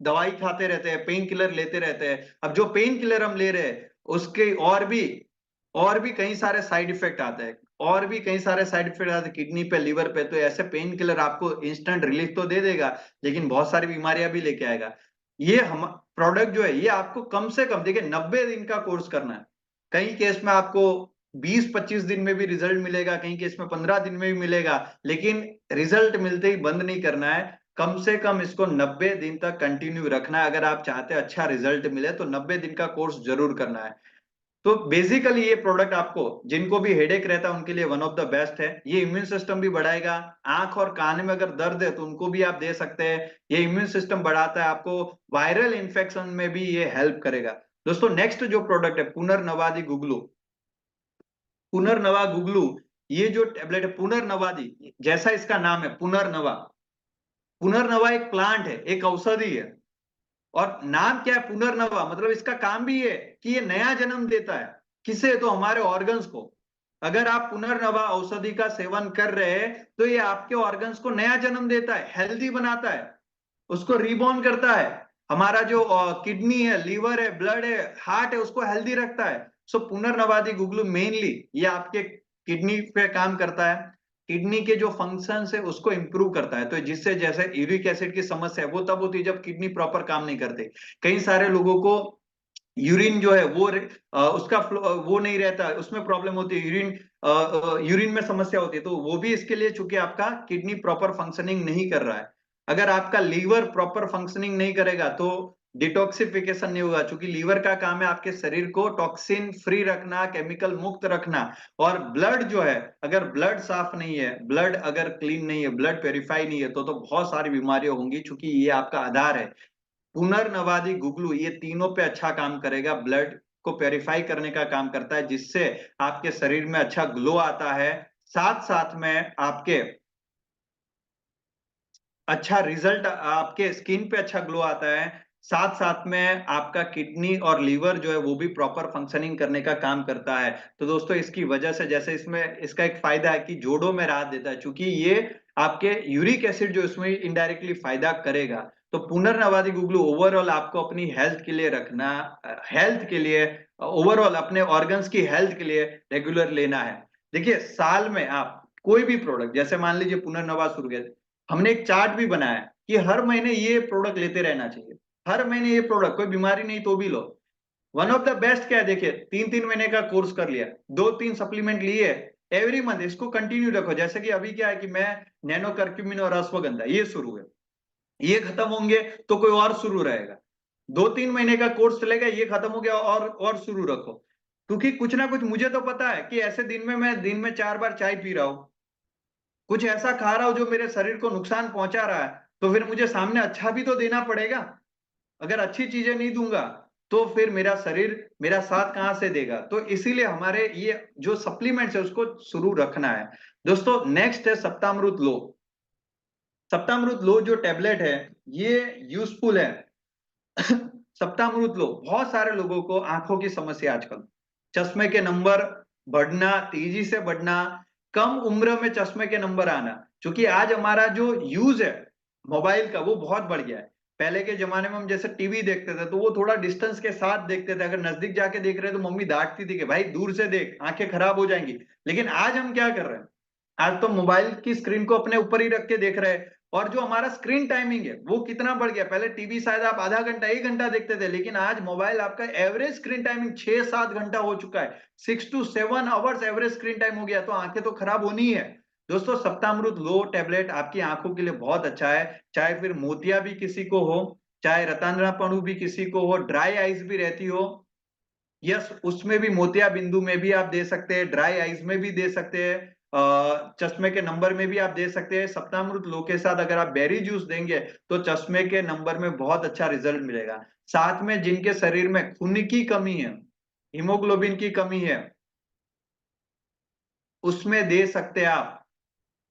दवाई खाते रहते हैं, पेन किलर लेते रहते हैं। अब जो पेन किलर हम ले रहे हैं उसके और भी कई सारे साइड इफेक्ट आते हैं, और भी कई सारे साइड इफेक्ट आते हैं किडनी पे, लिवर पे। तो ऐसे पेन किलर आपको इंस्टेंट रिलीफ तो दे देगा लेकिन बहुत सारी बीमारियां भी लेके आएगा। ये हम प्रोडक्ट जो है ये आपको कम से कम देखिए 90 दिन का कोर्स करना है। कई केस में आपको 20-25 दिन में भी रिजल्ट मिलेगा, कई केस में 15 दिन में भी मिलेगा, लेकिन रिजल्ट मिलते ही बंद नहीं करना है। कम से कम इसको 90 दिन तक कंटिन्यू रखना है। अगर आप चाहते हैं अच्छा रिजल्ट मिले तो 90 दिन का कोर्स जरूर करना है। तो बेसिकली ये प्रोडक्ट आपको जिनको भी हेडेक रहता है उनके लिए वन ऑफ द बेस्ट है। ये इम्यून सिस्टम भी बढ़ाएगा। आंख और कान में अगर दर्द है तो उनको भी आप दे सकते हैं। ये इम्यून सिस्टम बढ़ाता है, आपको वायरल इन्फेक्शन में भी ये हेल्प करेगा। दोस्तों नेक्स्ट जो प्रोडक्ट है पुनर्नवादी गुगलू। पुनर्नवा गुगलू, ये जो टेबलेट है पुनर्नवादी, जैसा इसका नाम है पुनर्नवा, पुनर्नवा एक प्लांट है, एक औषधि है। और नाम क्या है पुनर्नवा, मतलब इसका काम भी है कि ये नया जन्म देता है। किसे? तो हमारे ऑर्गन्स को। अगर आप पुनर्नवा औषधि का सेवन कर रहे हैं तो ये आपके ऑर्गन्स को नया जन्म देता है, हेल्दी बनाता है, उसको रीबॉर्न करता है। हमारा जो किडनी है, लीवर है, ब्लड है, हार्ट है, उसको हेल्दी रखता है। सो पुनर्नवादी गुगलू मेनली ये आपके किडनी पे काम करता है। किडनी के जो फंक्शंस है उसको इंप्रूव करता है। तो जिससे जैसे यूरिक एसिड की समस्या है वो तब होती है जब किडनी प्रॉपर काम नहीं करते। कई सारे लोगों को यूरिन जो है वो उसका वो नहीं रहता, उसमें प्रॉब्लम होती है, यूरिन में समस्या होती है। तो वो भी इसके लिए, चूंकि आपका किडनी प्रॉपर फंक्शनिंग नहीं कर रहा है। अगर आपका लीवर प्रॉपर फंक्शनिंग नहीं करेगा तो डिटॉक्सिफिकेशन नहीं होगा, क्योंकि लीवर का काम है आपके शरीर को टॉक्सिन फ्री रखना, केमिकल मुक्त रखना। और ब्लड जो है, अगर ब्लड साफ नहीं है, ब्लड अगर क्लीन नहीं है, ब्लड प्योरीफाई नहीं है तो बहुत सारी बीमारियां होंगी, क्योंकि ये आपका आधार है। पुनर्नवादी गुगलू ये तीनों पे अच्छा काम करेगा, ब्लड को प्योरीफाई करने का काम करता है, जिससे आपके शरीर में अच्छा ग्लो आता है। साथ साथ में आपके अच्छा रिजल्ट, आपके स्किन पे अच्छा ग्लो आता है। साथ साथ में आपका किडनी और लीवर जो है वो भी प्रॉपर फंक्शनिंग करने का काम करता है। तो दोस्तों इसकी वजह से, जैसे इसमें इसका एक फायदा है कि जोड़ों में राहत देता है, क्योंकि ये आपके यूरिक एसिड जो इसमें इनडायरेक्टली फायदा करेगा। तो पुनर्नवादी गुगलू ओवरऑल आपको अपनी हेल्थ के लिए रखना, हेल्थ के लिए, ओवरऑल अपने ऑर्गन्स की हेल्थ के लिए रेगुलर लेना है। देखिए साल में आप कोई भी प्रोडक्ट, जैसे मान लीजिए पुनर्नवा शुरू किया, हमने एक चार्ट भी बनाया कि हर महीने ये प्रोडक्ट लेते रहना चाहिए। हर महीने ये प्रोडक्ट, कोई बीमारी नहीं तो भी लो। वन ऑफ द बेस्ट क्या है, देखिए 3-3 महीने का कोर्स कर लिया, 2-3 सप्लीमेंट लिए, एवरी मंथ इसको कंटिन्यू रखो। जैसे कि अभी क्या है कि मैं नैनो कर्क्यूमिन और अश्वगंधा ये शुरू है, ये खत्म होंगे तो कोई और शुरू रहेगा। 2-3 महीने का कोर्स चलेगा, ये खत्म हो गया और शुरू रखो। क्योंकि कुछ ना कुछ मुझे तो पता है कि ऐसे दिन में मैं दिन में 4 बार चाय पी रहा हूं, कुछ ऐसा खा रहा हूं जो मेरे शरीर को नुकसान पहुंचा रहा है, तो फिर मुझे सामने अच्छा भी तो देना पड़ेगा। अगर अच्छी चीजें नहीं दूंगा तो फिर मेरा शरीर मेरा साथ कहां से देगा। तो इसीलिए हमारे ये जो सप्लीमेंट्स है उसको शुरू रखना है। दोस्तों नेक्स्ट है सप्तामृत लो। सप्तामृत लो जो टेबलेट है ये यूजफुल है। सप्तामृत लो, बहुत सारे लोगों को आंखों की समस्या आजकल, चश्मे के नंबर बढ़ना, तेजी से बढ़ना, कम उम्र में चश्मे के नंबर आना, क्योंकि आज हमारा जो यूज है मोबाइल का वो बहुत बढ़ गया है। पहले के जमाने में हम जैसे टीवी देखते थे तो वो थोड़ा डिस्टेंस के साथ देखते थे, अगर नजदीक जाके देख रहे हैं तो मम्मी डांटती थी कि भाई दूर से देख, आंखें खराब हो जाएंगी। लेकिन आज हम क्या कर रहे हैं, आज तो मोबाइल की स्क्रीन को अपने ऊपर ही रख के देख रहे हैं। और जो हमारा स्क्रीन टाइमिंग है वो कितना बढ़ गया, पहले टीवी शायद आप आधा घंटा 1 घंटा देखते थे, लेकिन आज मोबाइल आपका एवरेज स्क्रीन टाइमिंग 6-7 घंटा हो चुका है। 6 to 7 hours average screen time हो गया, तो आंखें तो खराब होनी ही है। दोस्तों सप्तामृत लो टेबलेट आपकी आंखों के लिए बहुत अच्छा है। चाहे फिर मोतिया भी किसी को हो, चाहे रतांगनापणु भी किसी को हो, ड्राई आइज भी रहती हो, यस उसमें भी मोतिया बिंदु में भी आप दे सकते हैं, ड्राई आइज में भी दे सकते हैं, चश्मे के नंबर में भी आप दे सकते हैं। सप्तामृत लो के साथ अगर आप बेरी जूस देंगे तो चश्मे के नंबर में बहुत अच्छा रिजल्ट मिलेगा। साथ में जिनके शरीर में खून की कमी है, हीमोग्लोबिन की कमी है, उसमें दे सकते हैं आप।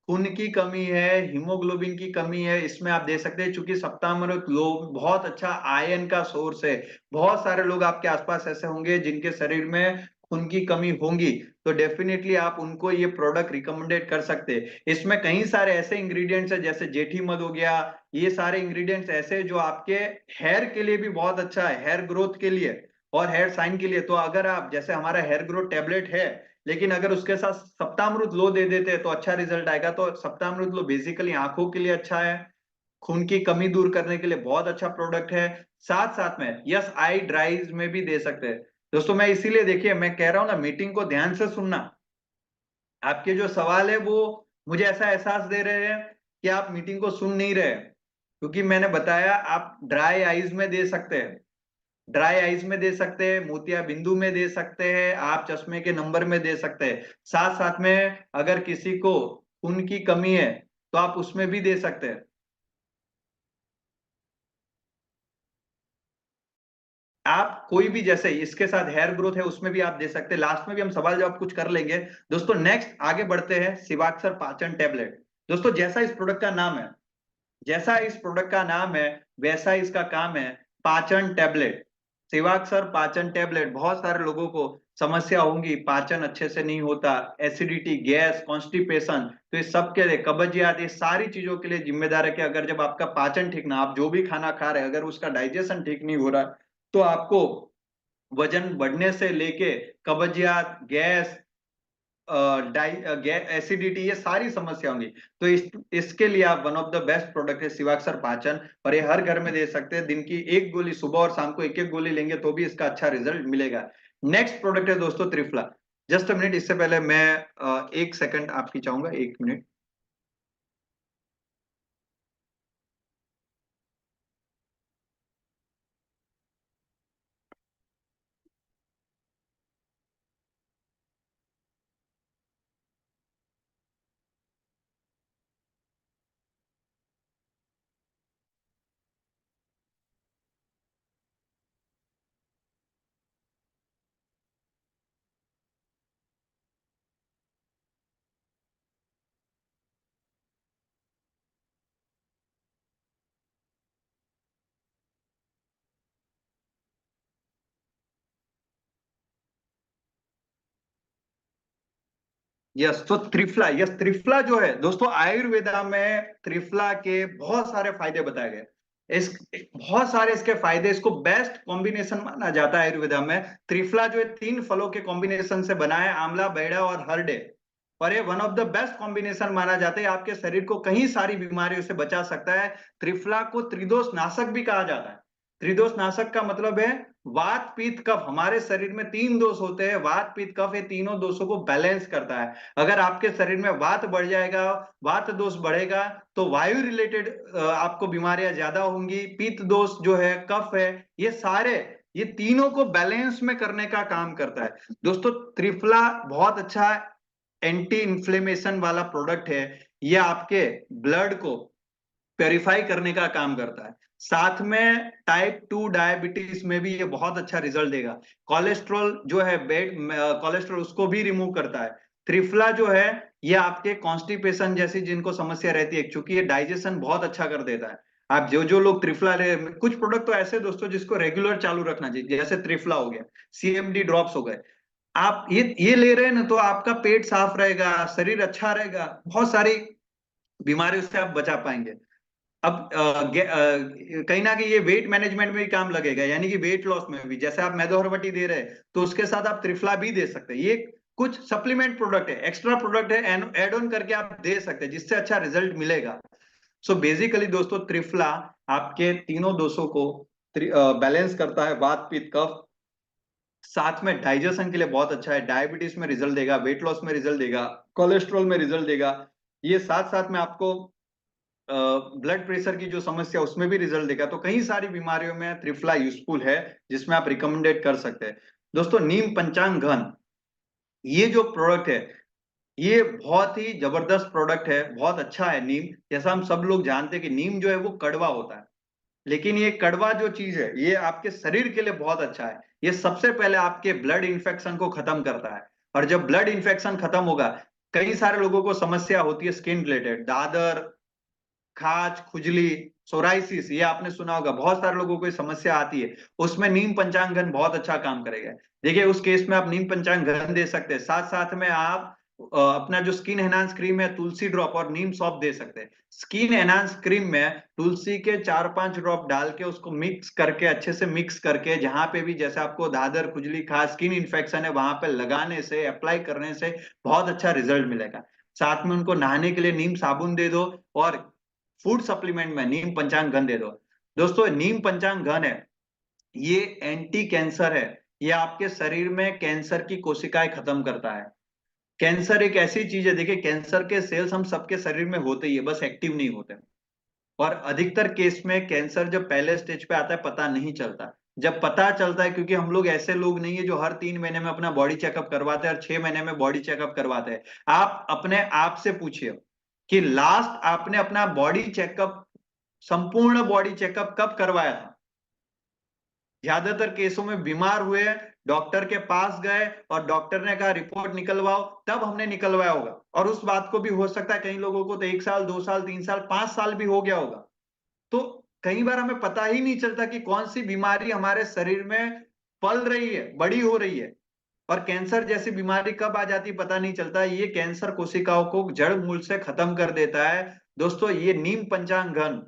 खून की कमी है, हीमोग्लोबिन की कमी है, इसमें आप दे सकते हैं, क्योंकि सप्तामृत लोग बहुत अच्छा आयरन का सोर्स है। बहुत सारे लोग आपके आसपास ऐसे होंगे जिनके शरीर में खून की कमी होंगी, तो डेफिनेटली आप उनको ये प्रोडक्ट रिकमेंडेड कर सकते हैं। इसमें कई सारे ऐसे इंग्रेडिएंट्स है जैसे जेठी मध हो गया, ये सारे इंग्रेडिएंट्स ऐसे हैं जो आपके हेयर के लिए भी बहुत अच्छा है, हेयर ग्रोथ के लिए और हेयर शाइन के लिए। तो अगर आप जैसे हमारा हेयर ग्रोथ टेबलेट है, लेकिन अगर उसके साथ सप्तामृत लो दे देते हैं तो अच्छा रिजल्ट आएगा। तो सप्तामृत लो बेसिकली आंखों के लिए अच्छा है, खून की कमी दूर करने के लिए बहुत अच्छा प्रोडक्ट है। साथ साथ में यस आई ड्राइज में भी दे सकते हैं। दोस्तों मैं इसीलिए देखिए मैं कह रहा हूं ना, मीटिंग को ध्यान से सुनना। आपके जो सवाल है वो मुझे ऐसा एहसास दे रहे हैं कि आप मीटिंग को सुन नहीं रहे, क्योंकि मैंने बताया आप ड्राई आइज में दे सकते हैं, ड्राई आइज में दे सकते हैं, मोतिया बिंदु में दे सकते हैं, आप चश्मे के नंबर में दे सकते हैं। साथ साथ में अगर किसी को खून की कमी है तो आप उसमें भी दे सकते हैं। आप कोई भी जैसे इसके साथ हेयर ग्रोथ है उसमें भी आप दे सकते हैं। लास्ट में भी हम सवाल जवाब कुछ कर लेंगे। दोस्तों नेक्स्ट आगे बढ़ते हैं, शिवाक्षर पाचन टेबलेट। दोस्तों जैसा इस प्रोडक्ट का नाम है, जैसा इस प्रोडक्ट का नाम है वैसा इसका काम है, पाचन टेबलेट। सेवाक्षर पाचन टेबलेट, बहुत सारे लोगों को समस्या होंगी, पाचन अच्छे से नहीं होता, एसिडिटी, गैस, कॉन्स्टिपेशन, तो इस सब के लिए, कब्जियत, ये सारी चीजों के लिए जिम्मेदार है कि अगर जब आपका पाचन ठीक ना, आप जो भी खाना खा रहे हैं अगर उसका डाइजेशन ठीक नहीं हो रहा तो आपको वजन बढ़ने से लेके कब्जियत, गैस, एसिडिटी, ये सारी समस्या होंगी। तो इसके लिए आप one of the best product है शिवाक्षर पाचन, और ये हर घर में दे सकते हैं। दिन की एक गोली सुबह और शाम को एक एक गोली लेंगे तो भी इसका अच्छा रिजल्ट मिलेगा। नेक्स्ट प्रोडक्ट है दोस्तों त्रिफला। जस्ट अ मिनट, इससे पहले मैं 1 सेकंड आपकी चाहूंगा, 1 मिनट। यस, तो त्रिफला, यस त्रिफला जो है दोस्तों, आयुर्वेदा में त्रिफला के बहुत सारे फायदे बताए गए। इस बहुत सारे इसके फायदे, इसको बेस्ट कॉम्बिनेशन माना जाता है आयुर्वेदा में। त्रिफला जो है 3 फलों के कॉम्बिनेशन से बना है, आंवला, बैड़ा और हरडे, और ये one of the best combination माना जाता है, आपके शरीर को कई सारी बीमारियों से बचा सकता है। त्रिफला को त्रिदोष नाशक भी कहा जाता है। त्रिदोष नाशक का मतलब है वात पित्त कफ, हमारे शरीर में 3 दोष होते हैं, वात पित्त कफ, ये तीनों दोषों को बैलेंस करता है। अगर आपके शरीर में वात बढ़ जाएगा, वात दोष बढ़ेगा, तो वायु रिलेटेड आपको बीमारियां ज्यादा होंगी। पित्त दोष जो है, कफ है, ये सारे ये तीनों को बैलेंस में करने का काम करता है दोस्तों। त्रिफला बहुत अच्छा एंटी इन्फ्लेमेशन वाला प्रोडक्ट है। ये आपके ब्लड को प्योरीफाई करने का काम करता है। साथ में टाइप 2 डायबिटीज में भी ये बहुत अच्छा रिजल्ट देगा। कोलेस्ट्रॉल जो है बेड कोलेस्ट्रॉल उसको भी रिमूव करता है। त्रिफला जो है ये आपके कॉन्स्टिपेशन जैसी जिनको समस्या रहती है, क्योंकि ये डाइजेशन बहुत अच्छा कर देता है। आप जो जो लोग त्रिफला ले, कुछ प्रोडक्ट तो ऐसे दोस्तों जिसको रेगुलर चालू रखना चाहिए, जैसे त्रिफला हो गया, सीएमडी ड्रॉप्स हो गए। आप ये ले रहे हैं ना, तो आपका पेट साफ रहेगा, शरीर अच्छा रहेगा, बहुत सारी बीमारियों से आप बचा पाएंगे। अब कहीं ना कहीं ये वेट मैनेजमेंट में भी काम लगेगा, यानी कि वेट लॉस में भी। जैसे आप मैदोहरबटी दे रहे हैं तो उसके साथ आप त्रिफला भी दे सकते हैं। ये कुछ सप्लीमेंट प्रोडक्ट है, एक्स्ट्रा प्रोडक्ट है, एड ऑन करके आप दे सकते हैं, जिससे अच्छा रिजल्ट मिलेगा। सो बेसिकली दोस्तों त्रिफला आपके तीनों दोषों को बैलेंस करता है, वात पित्त कफ। साथ में डाइजेशन के लिए बहुत अच्छा है, डायबिटीज में रिजल्ट देगा, वेट लॉस में रिजल्ट देगा, कोलेस्ट्रॉल में रिजल्ट देगा। ये साथ साथ में आपको ब्लड प्रेशर की जो समस्या उसमें भी रिजल्ट देगा। तो कई सारी बीमारियों में त्रिफला यूजफुल है, जिसमें आप रिकमेंडेड कर सकते हैं। दोस्तों नीम पंचांग घन, ये जो प्रोडक्ट है ये बहुत ही जबरदस्त प्रोडक्ट है, बहुत अच्छा है। नीम, जैसा हम सब लोग जानते हैं कि नीम जो है वो कड़वा होता है, लेकिन ये कड़वा जो चीज है ये आपके शरीर के लिए बहुत अच्छा है। ये सबसे पहले आपके ब्लड इन्फेक्शन को खत्म करता है। और जब ब्लड इन्फेक्शन खत्म होगा, कई सारे लोगों को समस्या होती है स्किन रिलेटेड, दादर, खाज, खुजली, सोराइसिस, ये आपने सुना होगा, बहुत सारे लोगों को ये समस्या आती है। उसमें नीम पंचांगन बहुत अच्छा काम करेगा। देखिए उस केस में आप नीम पंचांगन दे सकते हैं, साथ साथ में आप अपना जो स्किन एनहांस क्रीम है तुलसी ड्रॉप और नीम सॉफ्ट दे सकते हैं। स्किन एनहांस क्रीम में तुलसी के 4-5 ड्रॉप डाल के उसको मिक्स करके, अच्छे से मिक्स करके, जहां पे भी जैसे आपको दादर, खुजली, खाज, स्किन इन्फेक्शन है, वहां पे लगाने से, अप्लाई करने से बहुत अच्छा रिजल्ट मिलेगा। साथ में उनको नहाने के लिए नीम साबुन दे दो, और फूड सप्लीमेंट में नीम पंचांग घन दे दो। दोस्तों नीम पंचांग घन है, ये एंटी कैंसर है। ये आपके शरीर में कैंसर की कोशिकाएं खत्म करता है। कैंसर एक ऐसी चीज है, देखिए कैंसर के सेल्स हम सबके शरीर में होते ही है, बस एक्टिव नहीं होते। और अधिकतर केस में कैंसर जब पहले स्टेज पे आता है पता नहीं चलता। जब पता चलता है, क्योंकि हम लोग ऐसे लोग नहीं है जो हर 3 महीने में अपना बॉडी चेकअप करवाते हैं और 6 महीने में बॉडी चेकअप करवाते हैं। आप अपने आप से पूछिए कि लास्ट आपने अपना बॉडी चेकअप, संपूर्ण बॉडी चेकअप कब करवाया था। ज्यादातर केसों में बीमार हुए, डॉक्टर के पास गए और डॉक्टर ने कहा रिपोर्ट निकलवाओ, तब हमने निकलवाया होगा। और उस बात को भी हो सकता है कई लोगों को तो 1 साल, 2 साल, 3 साल, 5 साल भी हो गया होगा। तो कई बार हमें पता ही नहीं चलता कि कौन सी बीमारी हमारे शरीर में पल रही है, बड़ी हो रही है। और कैंसर जैसी बीमारी कब आ जाती पता नहीं चलता। ये कैंसर कोशिकाओं को जड़ मूल से खत्म कर देता है। दोस्तों ये नीम पंचांगन,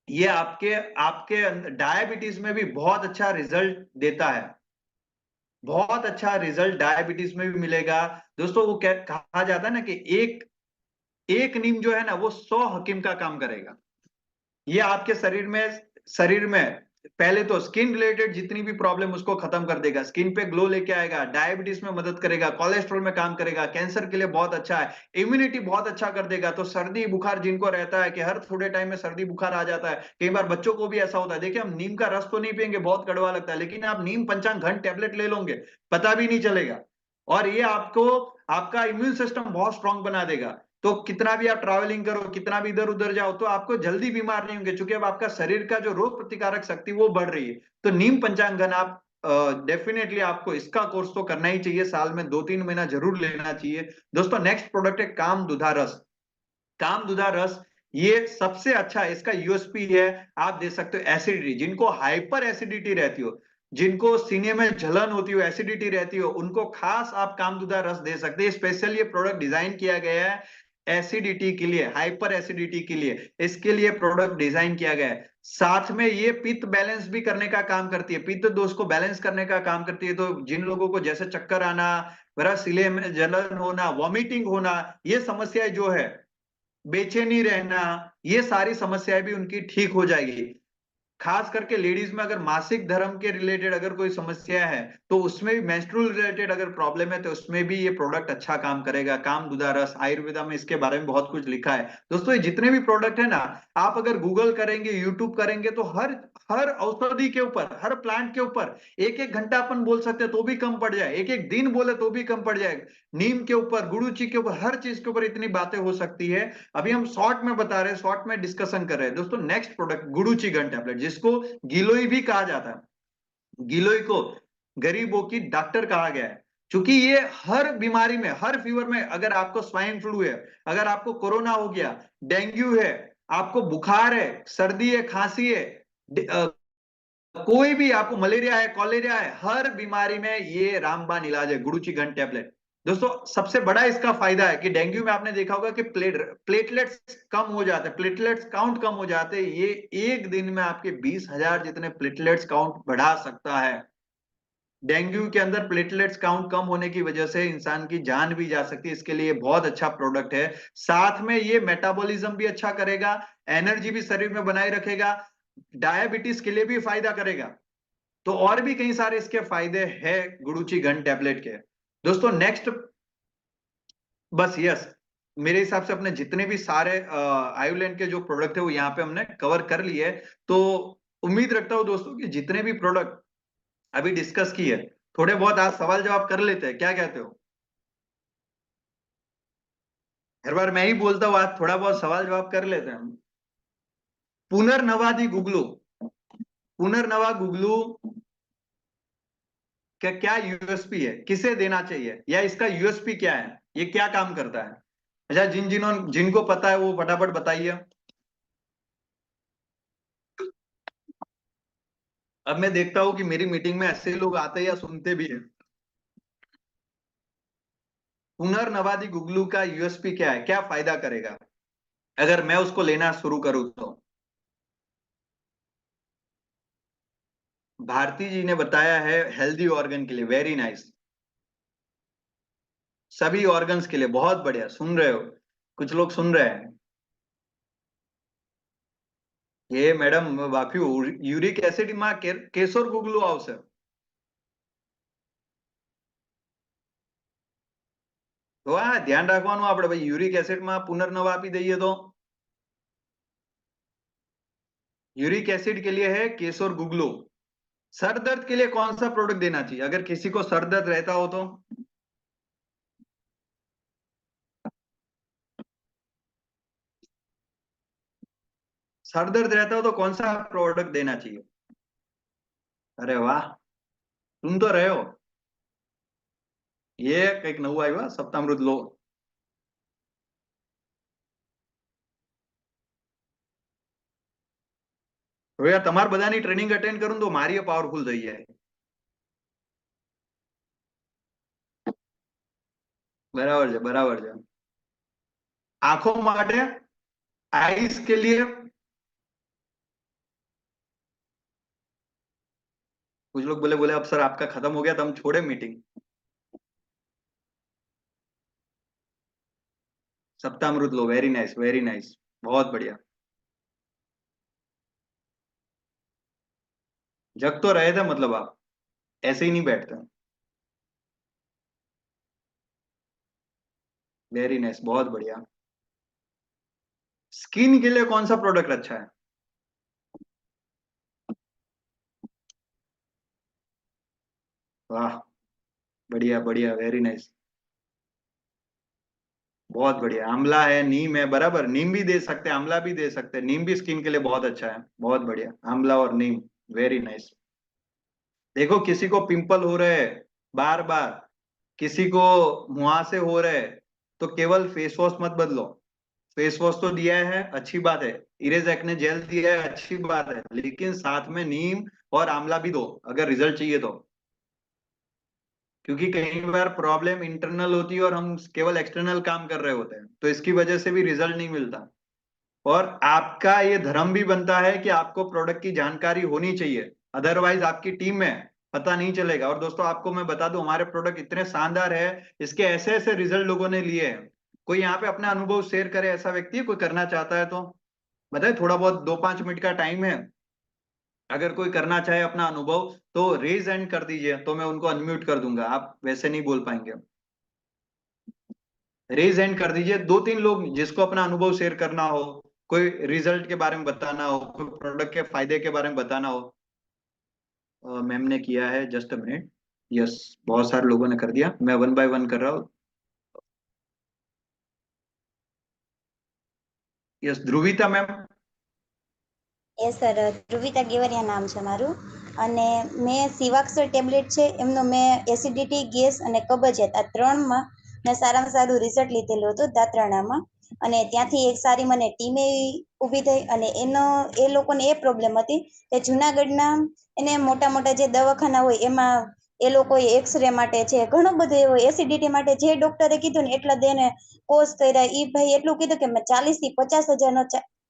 ये आपके आपके डायबिटीज में भी बहुत अच्छा रिजल्ट देता है। बहुत अच्छा रिजल्ट डायबिटीज में भी मिलेगा। दोस्तों वो कहा जाता है ना कि एक एक नीम जो है ना वो 100 हकीम का काम करेगा। ये आपके शरीर में पहले तो स्किन रिलेटेड जितनी भी प्रॉब्लम उसको खत्म कर देगा, स्किन पे ग्लो लेके आएगा, डायबिटीज में मदद करेगा, कोलेस्ट्रॉल में काम करेगा, कैंसर के लिए बहुत अच्छा है, इम्यूनिटी बहुत अच्छा कर देगा। तो सर्दी बुखार जिनको रहता है कि हर थोड़े टाइम में सर्दी बुखार आ जाता है, कई बार बच्चों को भी ऐसा होता है, देखिए हम नीम का रस तो नहीं पियेंगे, बहुत कड़वा लगता है, लेकिन आप नीम पंचांग घंट टैबलेट ले लोगे, पता भी नहीं चलेगा। और ये आपको आपका इम्यून सिस्टम बहुत स्ट्रांग बना देगा। तो कितना भी आप ट्रैवलिंग करो, कितना भी इधर उधर जाओ, तो आपको जल्दी बीमार नहीं होंगे, क्योंकि अब आपका शरीर का जो रोग प्रतिकारक शक्ति वो बढ़ रही है। तो नीम पंचांगन आप डेफिनेटली आपको इसका कोर्स तो करना ही चाहिए, साल में 2-3 महीना जरूर लेना चाहिए। दोस्तों नेक्स्ट प्रोडक्ट है काम दुधा रस। काम दुधा रस ये सबसे अच्छा है, इसका यूएसपी है, आप दे सकते हो एसिडिटी, जिनको हाइपर एसिडिटी रहती हो, जिनको सीने में जलन होती हो, एसिडिटी रहती हो, उनको खास आप कामदुधा रस दे सकते हैं। स्पेशल ये प्रोडक्ट डिजाइन किया गया है एसिडिटी के लिए, हाइपर एसिडिटी के लिए, इसके लिए प्रोडक्ट डिजाइन किया गया है। साथ में ये पित्त बैलेंस भी करने का काम करती है, पित्त दोष को बैलेंस करने का काम करती है। तो जिन लोगों को जैसे चक्कर आना, वगैरह, सिले में जलन होना, वॉमिटिंग होना, ये समस्याएं जो है, बेचैनी रहना, ये सारी समस्याएं भी उनकी ठीक हो जाएगी। खास करके लेडीज में अगर मासिक धर्म के रिलेटेड अगर कोई समस्या है, तो उसमें भी, मेंस्ट्रुअल रिलेटेड अगर प्रॉब्लम है, तो उसमें भी ये प्रोडक्ट अच्छा काम करेगा। काम दुधा रस, आयुर्वेदा में इसके बारे में बहुत कुछ लिखा है। दोस्तों ये जितने भी प्रोडक्ट है ना, आप अगर गूगल करेंगे, यूट्यूब करेंगे, तो हर हर औषधि के ऊपर, हर प्लांट के ऊपर एक एक घंटा अपन बोल सकते हैं तो भी कम पड़ जाए, एक एक दिन बोले तो भी कम पड़ जाए। नीम के ऊपर, गुड़ूची के ऊपर, हर चीज के ऊपर इतनी बातें हो सकती है। अभी हम शॉर्ट में बता रहे हैं, शॉर्ट में डिस्कशन कर रहे हैं दोस्तों। नेक्स्ट प्रोडक्ट गुड़ूची गन टैबलेट, जिसको गिलोय भी कहा जाता है। गिलोय को गरीबों की डॉक्टर कहा गया है, क्योंकि ये हर बीमारी में, हर फीवर में, अगर आपको स्वाइन फ्लू है, अगर आपको कोरोना हो गया, डेंगू है, आपको बुखार है, सर्दी है, खांसी है, कोई भी आपको मलेरिया है, कॉलेरिया है, हर बीमारी में ये रामबाण इलाज है, गुडुची घन टैबलेट। दोस्तों सबसे बड़ा इसका फायदा है कि डेंगू में आपने देखा होगा कि प्लेटलेट्स कम हो जाते हैं, प्लेटलेट्स काउंट कम हो जाते हैं। ये एक दिन में आपके 20,000 जितने प्लेटलेट्स काउंट बढ़ा सकता है। डेंगू के अंदर प्लेटलेट्स काउंट कम होने की वजह से इंसान की जान भी जा सकती है। इसके लिए बहुत अच्छा प्रोडक्ट है। साथ में ये मेटाबॉलिज्म भी अच्छा करेगा, एनर्जी भी शरीर में बनाए रखेगा, डायबिटीज के लिए भी फायदा करेगा। तो और भी कई सारे इसके फायदे हैं गुडुची घन टैबलेट के। दोस्तों नेक्स्ट, बस यस, मेरे हिसाब से अपने जितने भी सारे आयुलैंड के जो प्रोडक्ट है वो यहाँ पे हमने कवर कर लिए। तो उम्मीद रखता हूँ दोस्तों कि जितने भी प्रोडक्ट अभी डिस्कस किए, थोड़े बहुत आज सवाल जवाब कर लेते हैं, क्या कहते हो? हर बार मैं ही बोलता हूँ, आज थोड़ा बहुत सवाल जवाब कर लेते हैं हम। पुनर्नवादि गुगलू, पुनर्नवा गुगलू का क्या यूएसपी है, किसे देना चाहिए, या इसका यूएसपी क्या है, ये क्या काम करता है? अच्छा, जिनको पता है वो फटाफट बताइए। अब मैं देखता हूँ कि मेरी मीटिंग में ऐसे लोग आते हैं या सुनते भी हैं। पुनर्नवादि गुगलू का यूएसपी क्या है, क्या फायदा करेगा अगर मैं उसको लेना शुरू करूं तो? भारती जी ने बताया है हेल्दी ऑर्गन के लिए, वेरी नाइस। सभी ऑर्गन्स के लिए, बहुत बढ़िया, सुन रहे हो, कुछ लोग सुन रहे हैं। ये मैडम वाफी यूरिक एसिड में केसर गुगलू आवश्यक। તો આ ધ્યાન રાખવાનું આપણે ભાઈ, યુરિક એસિડમાં પુનર્નવા આપી દઈએ તો यूरिक एसिड के लिए है केसर गुगलू। सर दर्द के लिए कौन सा प्रोडक्ट देना चाहिए अगर किसी को सर दर्द रहता हो तो? सर दर्द रहता हो तो कौन सा प्रोडक्ट देना चाहिए? अरे वाह, सुन तो रहे हो। ये एक नવું આવ્યું સપ્તામૃત લો। હવે યાર તમાર બધાની ટ્રેનિંગ અટેન્ડ કરું તો મારી પાવરફુલ થઈ જાય। बराबर है, बराबर है। आंखों માટે, आईज के लिए, कुछ लोग बोले बोले अब सर आपका खत्म हो गया तो हम छोड़े मीटिंग। सप्तामृत लो, वेरी नाइस, वेरी नाइस, बहुत बढ़िया। जग तो रहे थे मतलब आप, ऐसे ही नहीं बैठते। वेरी नाइस, बहुत बढ़िया। स्किन के लिए कौन सा प्रोडक्ट अच्छा है? वाह, बढ़िया बढ़िया, वेरी नाइस, बहुत बढ़िया। आंवला है, नीम है, बराबर, नीम भी दे सकते हैं, आंवला भी दे सकते हैं, नीम भी स्किन के लिए बहुत अच्छा है, बहुत बढ़िया, आंवला और नीम, वेरी नाइस। देखो किसी को पिंपल हो रहे हैं बार बार, किसी को मुहासे हो रहे हैं, तो केवल फेस वॉश मत बदलो। फेस वॉश तो दिया है, अच्छी बात है, इरेज एक्ने जेल दिया है, अच्छी बात है, लेकिन साथ में नीम और आंवला भी दो अगर रिजल्ट चाहिए तो। क्योंकि कई बार प्रॉब्लम इंटरनल होती है और हम केवल एक्सटर्नल काम कर रहे होते हैं, तो इसकी वजह से भी रिजल्ट नहीं मिलता। और आपका ये धर्म भी बनता है कि आपको प्रोडक्ट की जानकारी होनी चाहिए, अदरवाइज आपकी टीम में पता नहीं चलेगा। और दोस्तों आपको मैं बता दूं, हमारे प्रोडक्ट इतने शानदार है, इसके ऐसे ऐसे रिजल्ट लोगों ने लिए हैं। कोई यहाँ पे अपना अनुभव शेयर करे, ऐसा व्यक्ति कोई करना चाहता है तो बताए, थोड़ा बहुत 2-5 मिनट का टाइम है, अगर कोई करना चाहे अपना अनुभव तो रेज एंड कर दीजिए, तो मैं उनको अनम्यूट कर दूंगा, आप वैसे नहीं बोल पाएंगे। रेज एंड कर दीजिए, 2-3 लोग जिसको अपना अनुभव शेयर करना हो, कोई रिजल्ट के बारे में बताना हो, कोई प्रोडक्ट के फायदे के बारे में बताना हो। मैम ने किया है, जस्ट अ मिनट। यस, बहुत सारे लोगों ने कर दिया, मैं वन बाय वन कर रहा हूँ। Yes, Dhruvita ma'am. એ સર ધ્રુવિતા ગેવરિયા નામ છે મારું. અને મેં સિવાક્સર ટેબ્લેટ છે એમનો મેં એસિડિટી, ગેસ અને કબજિયાત આ ત્રણમાં મેં સારામાં સારું રિઝલ્ટ લીધેલું હતું દાંતરડામાં. અને ત્યાંથી એક સારી મને ટીમે ઊભી થઈ. અને એ લોકોને એ પ્રોબ્લેમ હતી કે જુનાગઢના એને મોટા મોટા જે દવાખાના હોય એમાં એ લોકોએ એક્સરે માટે છે, ઘણું બધું એવું એસિડિટી માટે જે ડોક્ટરે કીધું ને એટલા દેને કોર્સ કર્યા. એ ભાઈ એટલું કીધું કે મેં 40 થી 50 હજારનો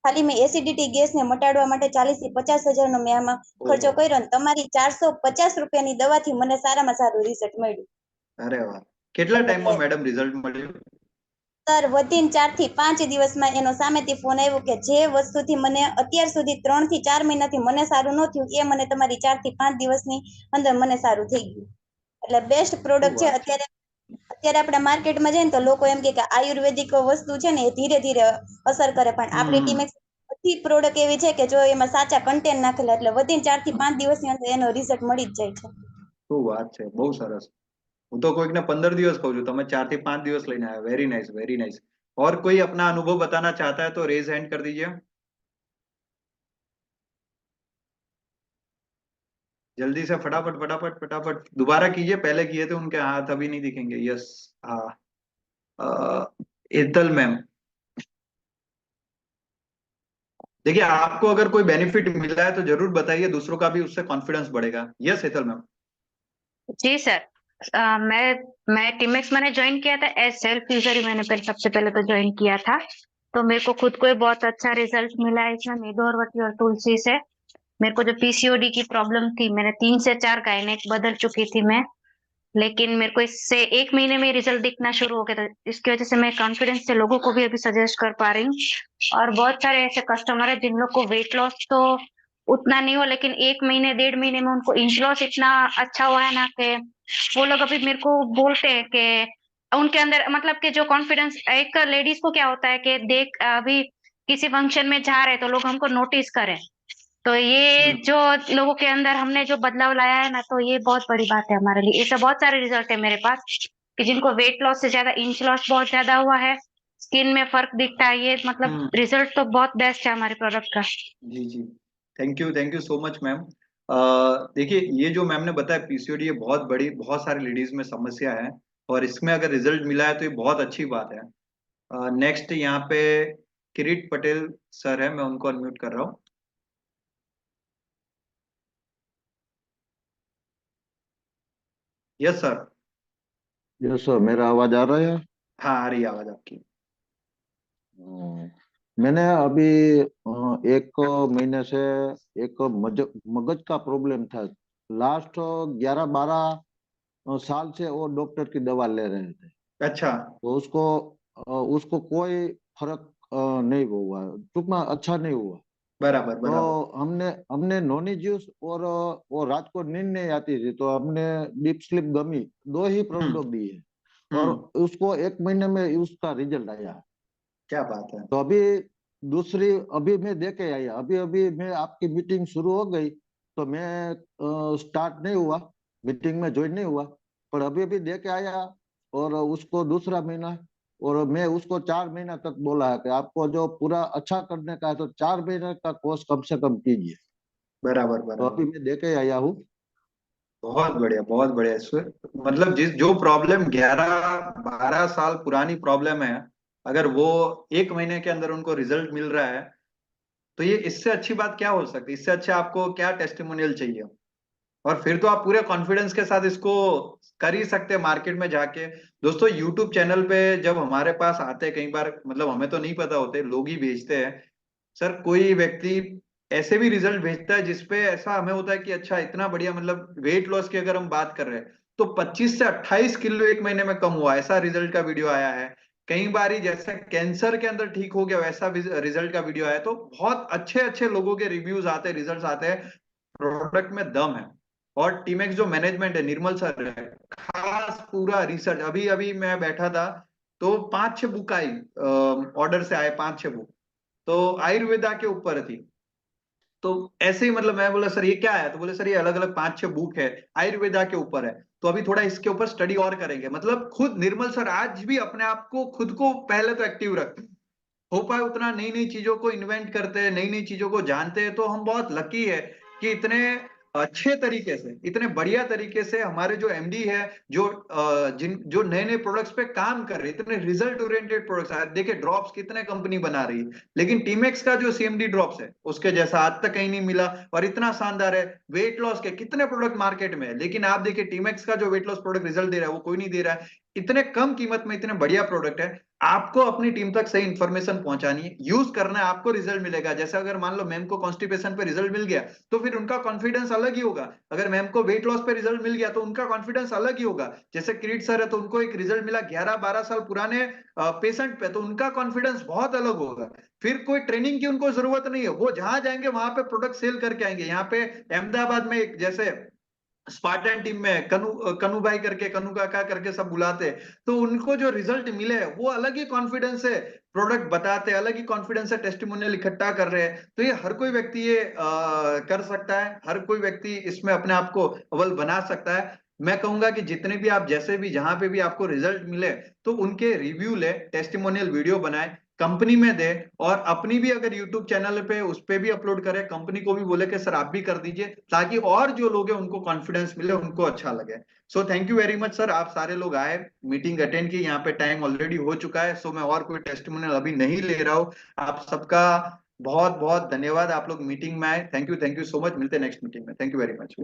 ખાલી મેં એસિડિટી ગેસને મટાડવા માટે 40 થી 50 હજારનો મેં આમાં ખર્ચો ઓહો. કર્યો, ને તમારી 450 રૂપિયાની દવાથી મને સારામાં સારું રિઝલ્ટ મળ્યું. અરે વાહ. કેટલા એટલે ટાઈમમાં મેડમ રિઝલ્ટ મળ્યું? સર વધીને 4 થી 5 દિવસમાં એનો સામેથી ફોન આવ્યો કે જે વસ્તુથી મને અત્યાર સુધી 3 થી 4 મહિનાથી મને સારું ન થયું એ મને તમારી 4 થી 5 દિવસની અંદર મને સારું થઈ ગયું. એટલે બેસ્ટ શું પ્રોડક્ટ છે. વાત છે. અત્યારે અત્યારે આપણે માર્કેટમાં જઈએ ને તો લોકો એમ કે આયુર્વેદિક વસ્તુ છે ને એ ધીરે ધીરે અસર કરે, પણ આપણી હમ. ટીમે બધી પ્રોડક્ટ એવી છે કે જો એમાં સાચા કન્ટેન્ટ નાખેલા એટલે વધીને 4 થી 5 દિવસની અંદર એનો રિઝલ્ટ મળી જ જાય છે. શું વાત છે, બહુ સરસ। હું तो कोई ने 15 દિવસ कहूँ છું, તમે 4 થી 5 દિવસ લઈને आया। Very nice, very nice. और कोई अपना अनुभव बताना चाहता है तो रेज हैंड कर दीजिए, जल्दी से, फटाफट फटाफट फटाफट। दोबारा कीजिए, पहले किए थे उनके हाथ अभी नहीं दिखेंगे। यस। हाँ। एतल मैम। देखिए, आपको अगर कोई बेनिफिट मिला है तो जरूर बताइए, दूसरों का भी उससे कॉन्फिडेंस बढ़ेगा। यस एतल मैम। जी सर। मैं टीमेक्स मैंने ज्वाइन किया था एज सेल्फ यूजर ही। मैंने सबसे पहले तो ज्वाइन किया था, तो मेरे को खुद को ही बहुत अच्छा रिजल्ट मिला है इसमें मेदोरवती और तुलसी से। मेरे को जो पीसीओडी की प्रॉब्लम थी, मैंने 3 से 4 गायनेक बदल चुकी थी मैं, लेकिन मेरे को इससे 1 महीने में रिजल्ट दिखना शुरू हो गया था। इसकी वजह से मैं कॉन्फिडेंस से लोगों को भी अभी सजेस्ट कर पा रही हूँ। और बहुत सारे ऐसे कस्टमर है जिन लोग को वेट लॉस तो उतना नहीं हो, लेकिन 1 महीने 1.5 महीने में उनको इंच लॉस इतना अच्छा हुआ है ना कि वो लोग अभी मेरे को बोलते हैं कि उनके अंदर मतलब कि जो कॉन्फिडेंस, एक लेडीज को क्या होता है कि देख अभी किसी फंक्शन में जा रहे हैं तो लोग हमको नोटिस करें, तो ये हम्म। जो लोगों के अंदर हमने जो बदलाव लाया है ना, तो ये बहुत बड़ी बात है हमारे लिए। ऐसे बहुत सारे रिजल्ट है मेरे पास कि जिनको वेट लॉस से ज्यादा इंच लॉस बहुत ज्यादा हुआ है, स्किन में फर्क दिखता है। ये मतलब हम्म। रिजल्ट तो बहुत बेस्ट है हमारे प्रोडक्ट का। जी जी। Thank you so much ma'am. देखिए, ये जो मैम ने बताया पीसीओडी, ये बहुत बड़ी, बहुत सारी लेडीज में समस्या है, और इसमें अगर रिजल्ट मिला है तो ये बहुत अच्छी बात है। नेक्स्ट यहाँ पे किरीट पटेल सर है, मैं उनको अनम्यूट कर रहा हूँ। Yes sir. यस सर, मेरा आवाज आ रहा है? हाँ, आ रही है आवाज आपकी। मैंने अभी 1 महीने से एक मगज का प्रॉब्लम था। लास्ट 11-12 साल से वो डॉक्टर की दवा ले रहे थे, अच्छा। तो उसको कोई फर्क नहीं हुआ, टूंक में अच्छा नहीं हुआ। बराबर तो बराबर। हमने हमने नोनी जूस और वो रात को नींद नहीं आती थी, तो हमने डीप स्लीप गमी, 2 ही हम्म। प्रोडक्ट दिए, और हम्म। उसको 1 महीने में उसका रिजल्ट आया। क्या बात है। तो अभी मैं देके आया, अभी अभी मैं आपकी मीटिंग शुरू हो गई, तो मैं स्टार्ट नहीं हुआ, मीटिंग में ज्वाइन नहीं हुआ, पर अभी अभी देके आया। और उसको दूसरा महीना, और मैं उसको 4 महीना तक बोला है कि आपको जो पूरा अच्छा करने का है तो 4 महीने का कोर्स कम से कम कीजिए। बराबर तो अभी बराबर। मैं देके आया हूँ। बहुत बढ़िया, बहुत बढ़िया। इसमें मतलब जिस जो प्रॉब्लम 11-12 साल पुरानी प्रॉब्लम है, अगर वो 1 महीने के अंदर उनको रिजल्ट मिल रहा है, तो ये इससे अच्छी बात क्या हो सकती है? इससे अच्छा आपको क्या टेस्टिमोनियल चाहिए? और फिर तो आप पूरे कॉन्फिडेंस के साथ इसको कर ही सकते हैं मार्केट में जाके। दोस्तों, यूट्यूब चैनल पे जब हमारे पास आते हैं, कई बार मतलब हमें तो नहीं पता होते, लोग ही भेजते हैं। सर, कोई व्यक्ति ऐसे भी रिजल्ट भेजता है जिसपे ऐसा हमें होता है कि अच्छा, इतना बढ़िया, मतलब वेट लॉस की अगर हम बात कर रहे हैं तो 25 से 28 किलो 1 महीने में कम हुआ, ऐसा रिजल्ट का वीडियो आया है। कई बार ही जैसे कैंसर के अंदर ठीक हो गया, वैसा रिजल्ट का वीडियो आया। तो बहुत अच्छे अच्छे लोगों के रिव्यूज आते हैं, रिजल्ट आते हैं। प्रोडक्ट में दम है। और टीमेक्स जो मैनेजमेंट है, निर्मल सर है, खास पूरा रिसर्च। अभी अभी मैं बैठा था तो 5-6 बुक आई, ऑर्डर से आए 5-6 बुक। तो आयुर्वेदा के ऊपर थी। तो ऐसे ही मतलब मैं बोला सर ये क्या है, तो बोले सर ये अलग अलग 5-6 बुक है, आयुर्वेदा के ऊपर है, तो अभी थोड़ा इसके ऊपर स्टडी और करेंगे। मतलब खुद निर्मल सर आज भी अपने आप को खुद को पहले तो एक्टिव रखते हैं, हो पाए उतना नई नई चीजों को इन्वेंट करते हैं, नई नई चीजों को जानते हैं। तो हम बहुत लकी है कि इतने अच्छे तरीके से, इतने बढ़िया तरीके से हमारे जो एमडी है, जो जो नए नए प्रोडक्ट्स पे काम कर रहे हैं, इतने रिजल्ट ओरिएंटेड प्रोडक्ट्स है। देखिए ड्रॉप्स कितने कंपनी बना रही है, लेकिन टीमेक्स का जो सीएमडी ड्रॉप्स है उसके जैसा आज तक कहीं नहीं मिला, और इतना शानदार है। वेट लॉस के कितने प्रोडक्ट मार्केट में है, लेकिन आप देखिए टीमेक्स का जो वेट लॉस प्रोडक्ट रिजल्ट दे रहा है वो कोई नहीं दे रहा है। इतने कम कीमत में इतने बढ़िया प्रोडक्ट है। आपको अपनी टीम तक सही इंफॉर्मेशन पहुंचानी है, यूज करना है, आपको रिजल्ट मिलेगा। जैसे अगर मान लो मैम को कॉन्स्टिपेशन पे रिजल्ट मिल गया तो फिर उनका कॉन्फिडेंस अलग ही होगा। अगर मैम को वेट लॉस पे रिजल्ट मिल गया तो उनका कॉन्फिडेंस अलग ही होगा। जैसे किरीट सर है तो उनको एक रिजल्ट मिला 11-12 साल पुराने पेशेंट पे, तो उनका कॉन्फिडेंस बहुत अलग होगा। फिर कोई ट्रेनिंग की उनको जरूरत नहीं है, वो जहां जाएंगे वहां पे प्रोडक्ट सेल करके आएंगे। यहाँ पे अहमदाबाद में एक जैसे स्पार्टन टीम में कनु कनु भाई करके, कनु काका करके सब बुलाते हैं, तो उनको जो रिजल्ट मिले वो अलग ही कॉन्फिडेंस है, प्रोडक्ट बताते हैं, अलग ही कॉन्फिडेंस है, टेस्टिमोनियल इकट्ठा कर रहे हैं। तो ये हर कोई व्यक्ति ये कर सकता है, हर कोई व्यक्ति इसमें अपने आप को अव्वल बना सकता है। मैं कहूंगा कि जितने भी आप जैसे भी जहां पे भी आपको रिजल्ट मिले तो उनके रिव्यू ले, टेस्टिमोनियल वीडियो बनाए, कंपनी में दे, और अपनी भी अगर यूट्यूब चैनल पे उस पे भी अपलोड करे, कंपनी को भी बोले कि सर आप भी कर दीजिए, ताकि और जो लोग हैं उनको कॉन्फिडेंस मिले, उनको अच्छा लगे। So thank you very much sir, आप सारे लोग आए, मीटिंग अटेंड की। यहाँ पे टाइम ऑलरेडी हो चुका है, सो मैं और कोई टेस्टिमोनियल अभी नहीं ले रहा हूँ। आप सबका बहुत बहुत धन्यवाद, आप लोग मीटिंग में आए। Thank you so much. मिलते हैं नेक्स्ट मीटिंग में। Thank you very much.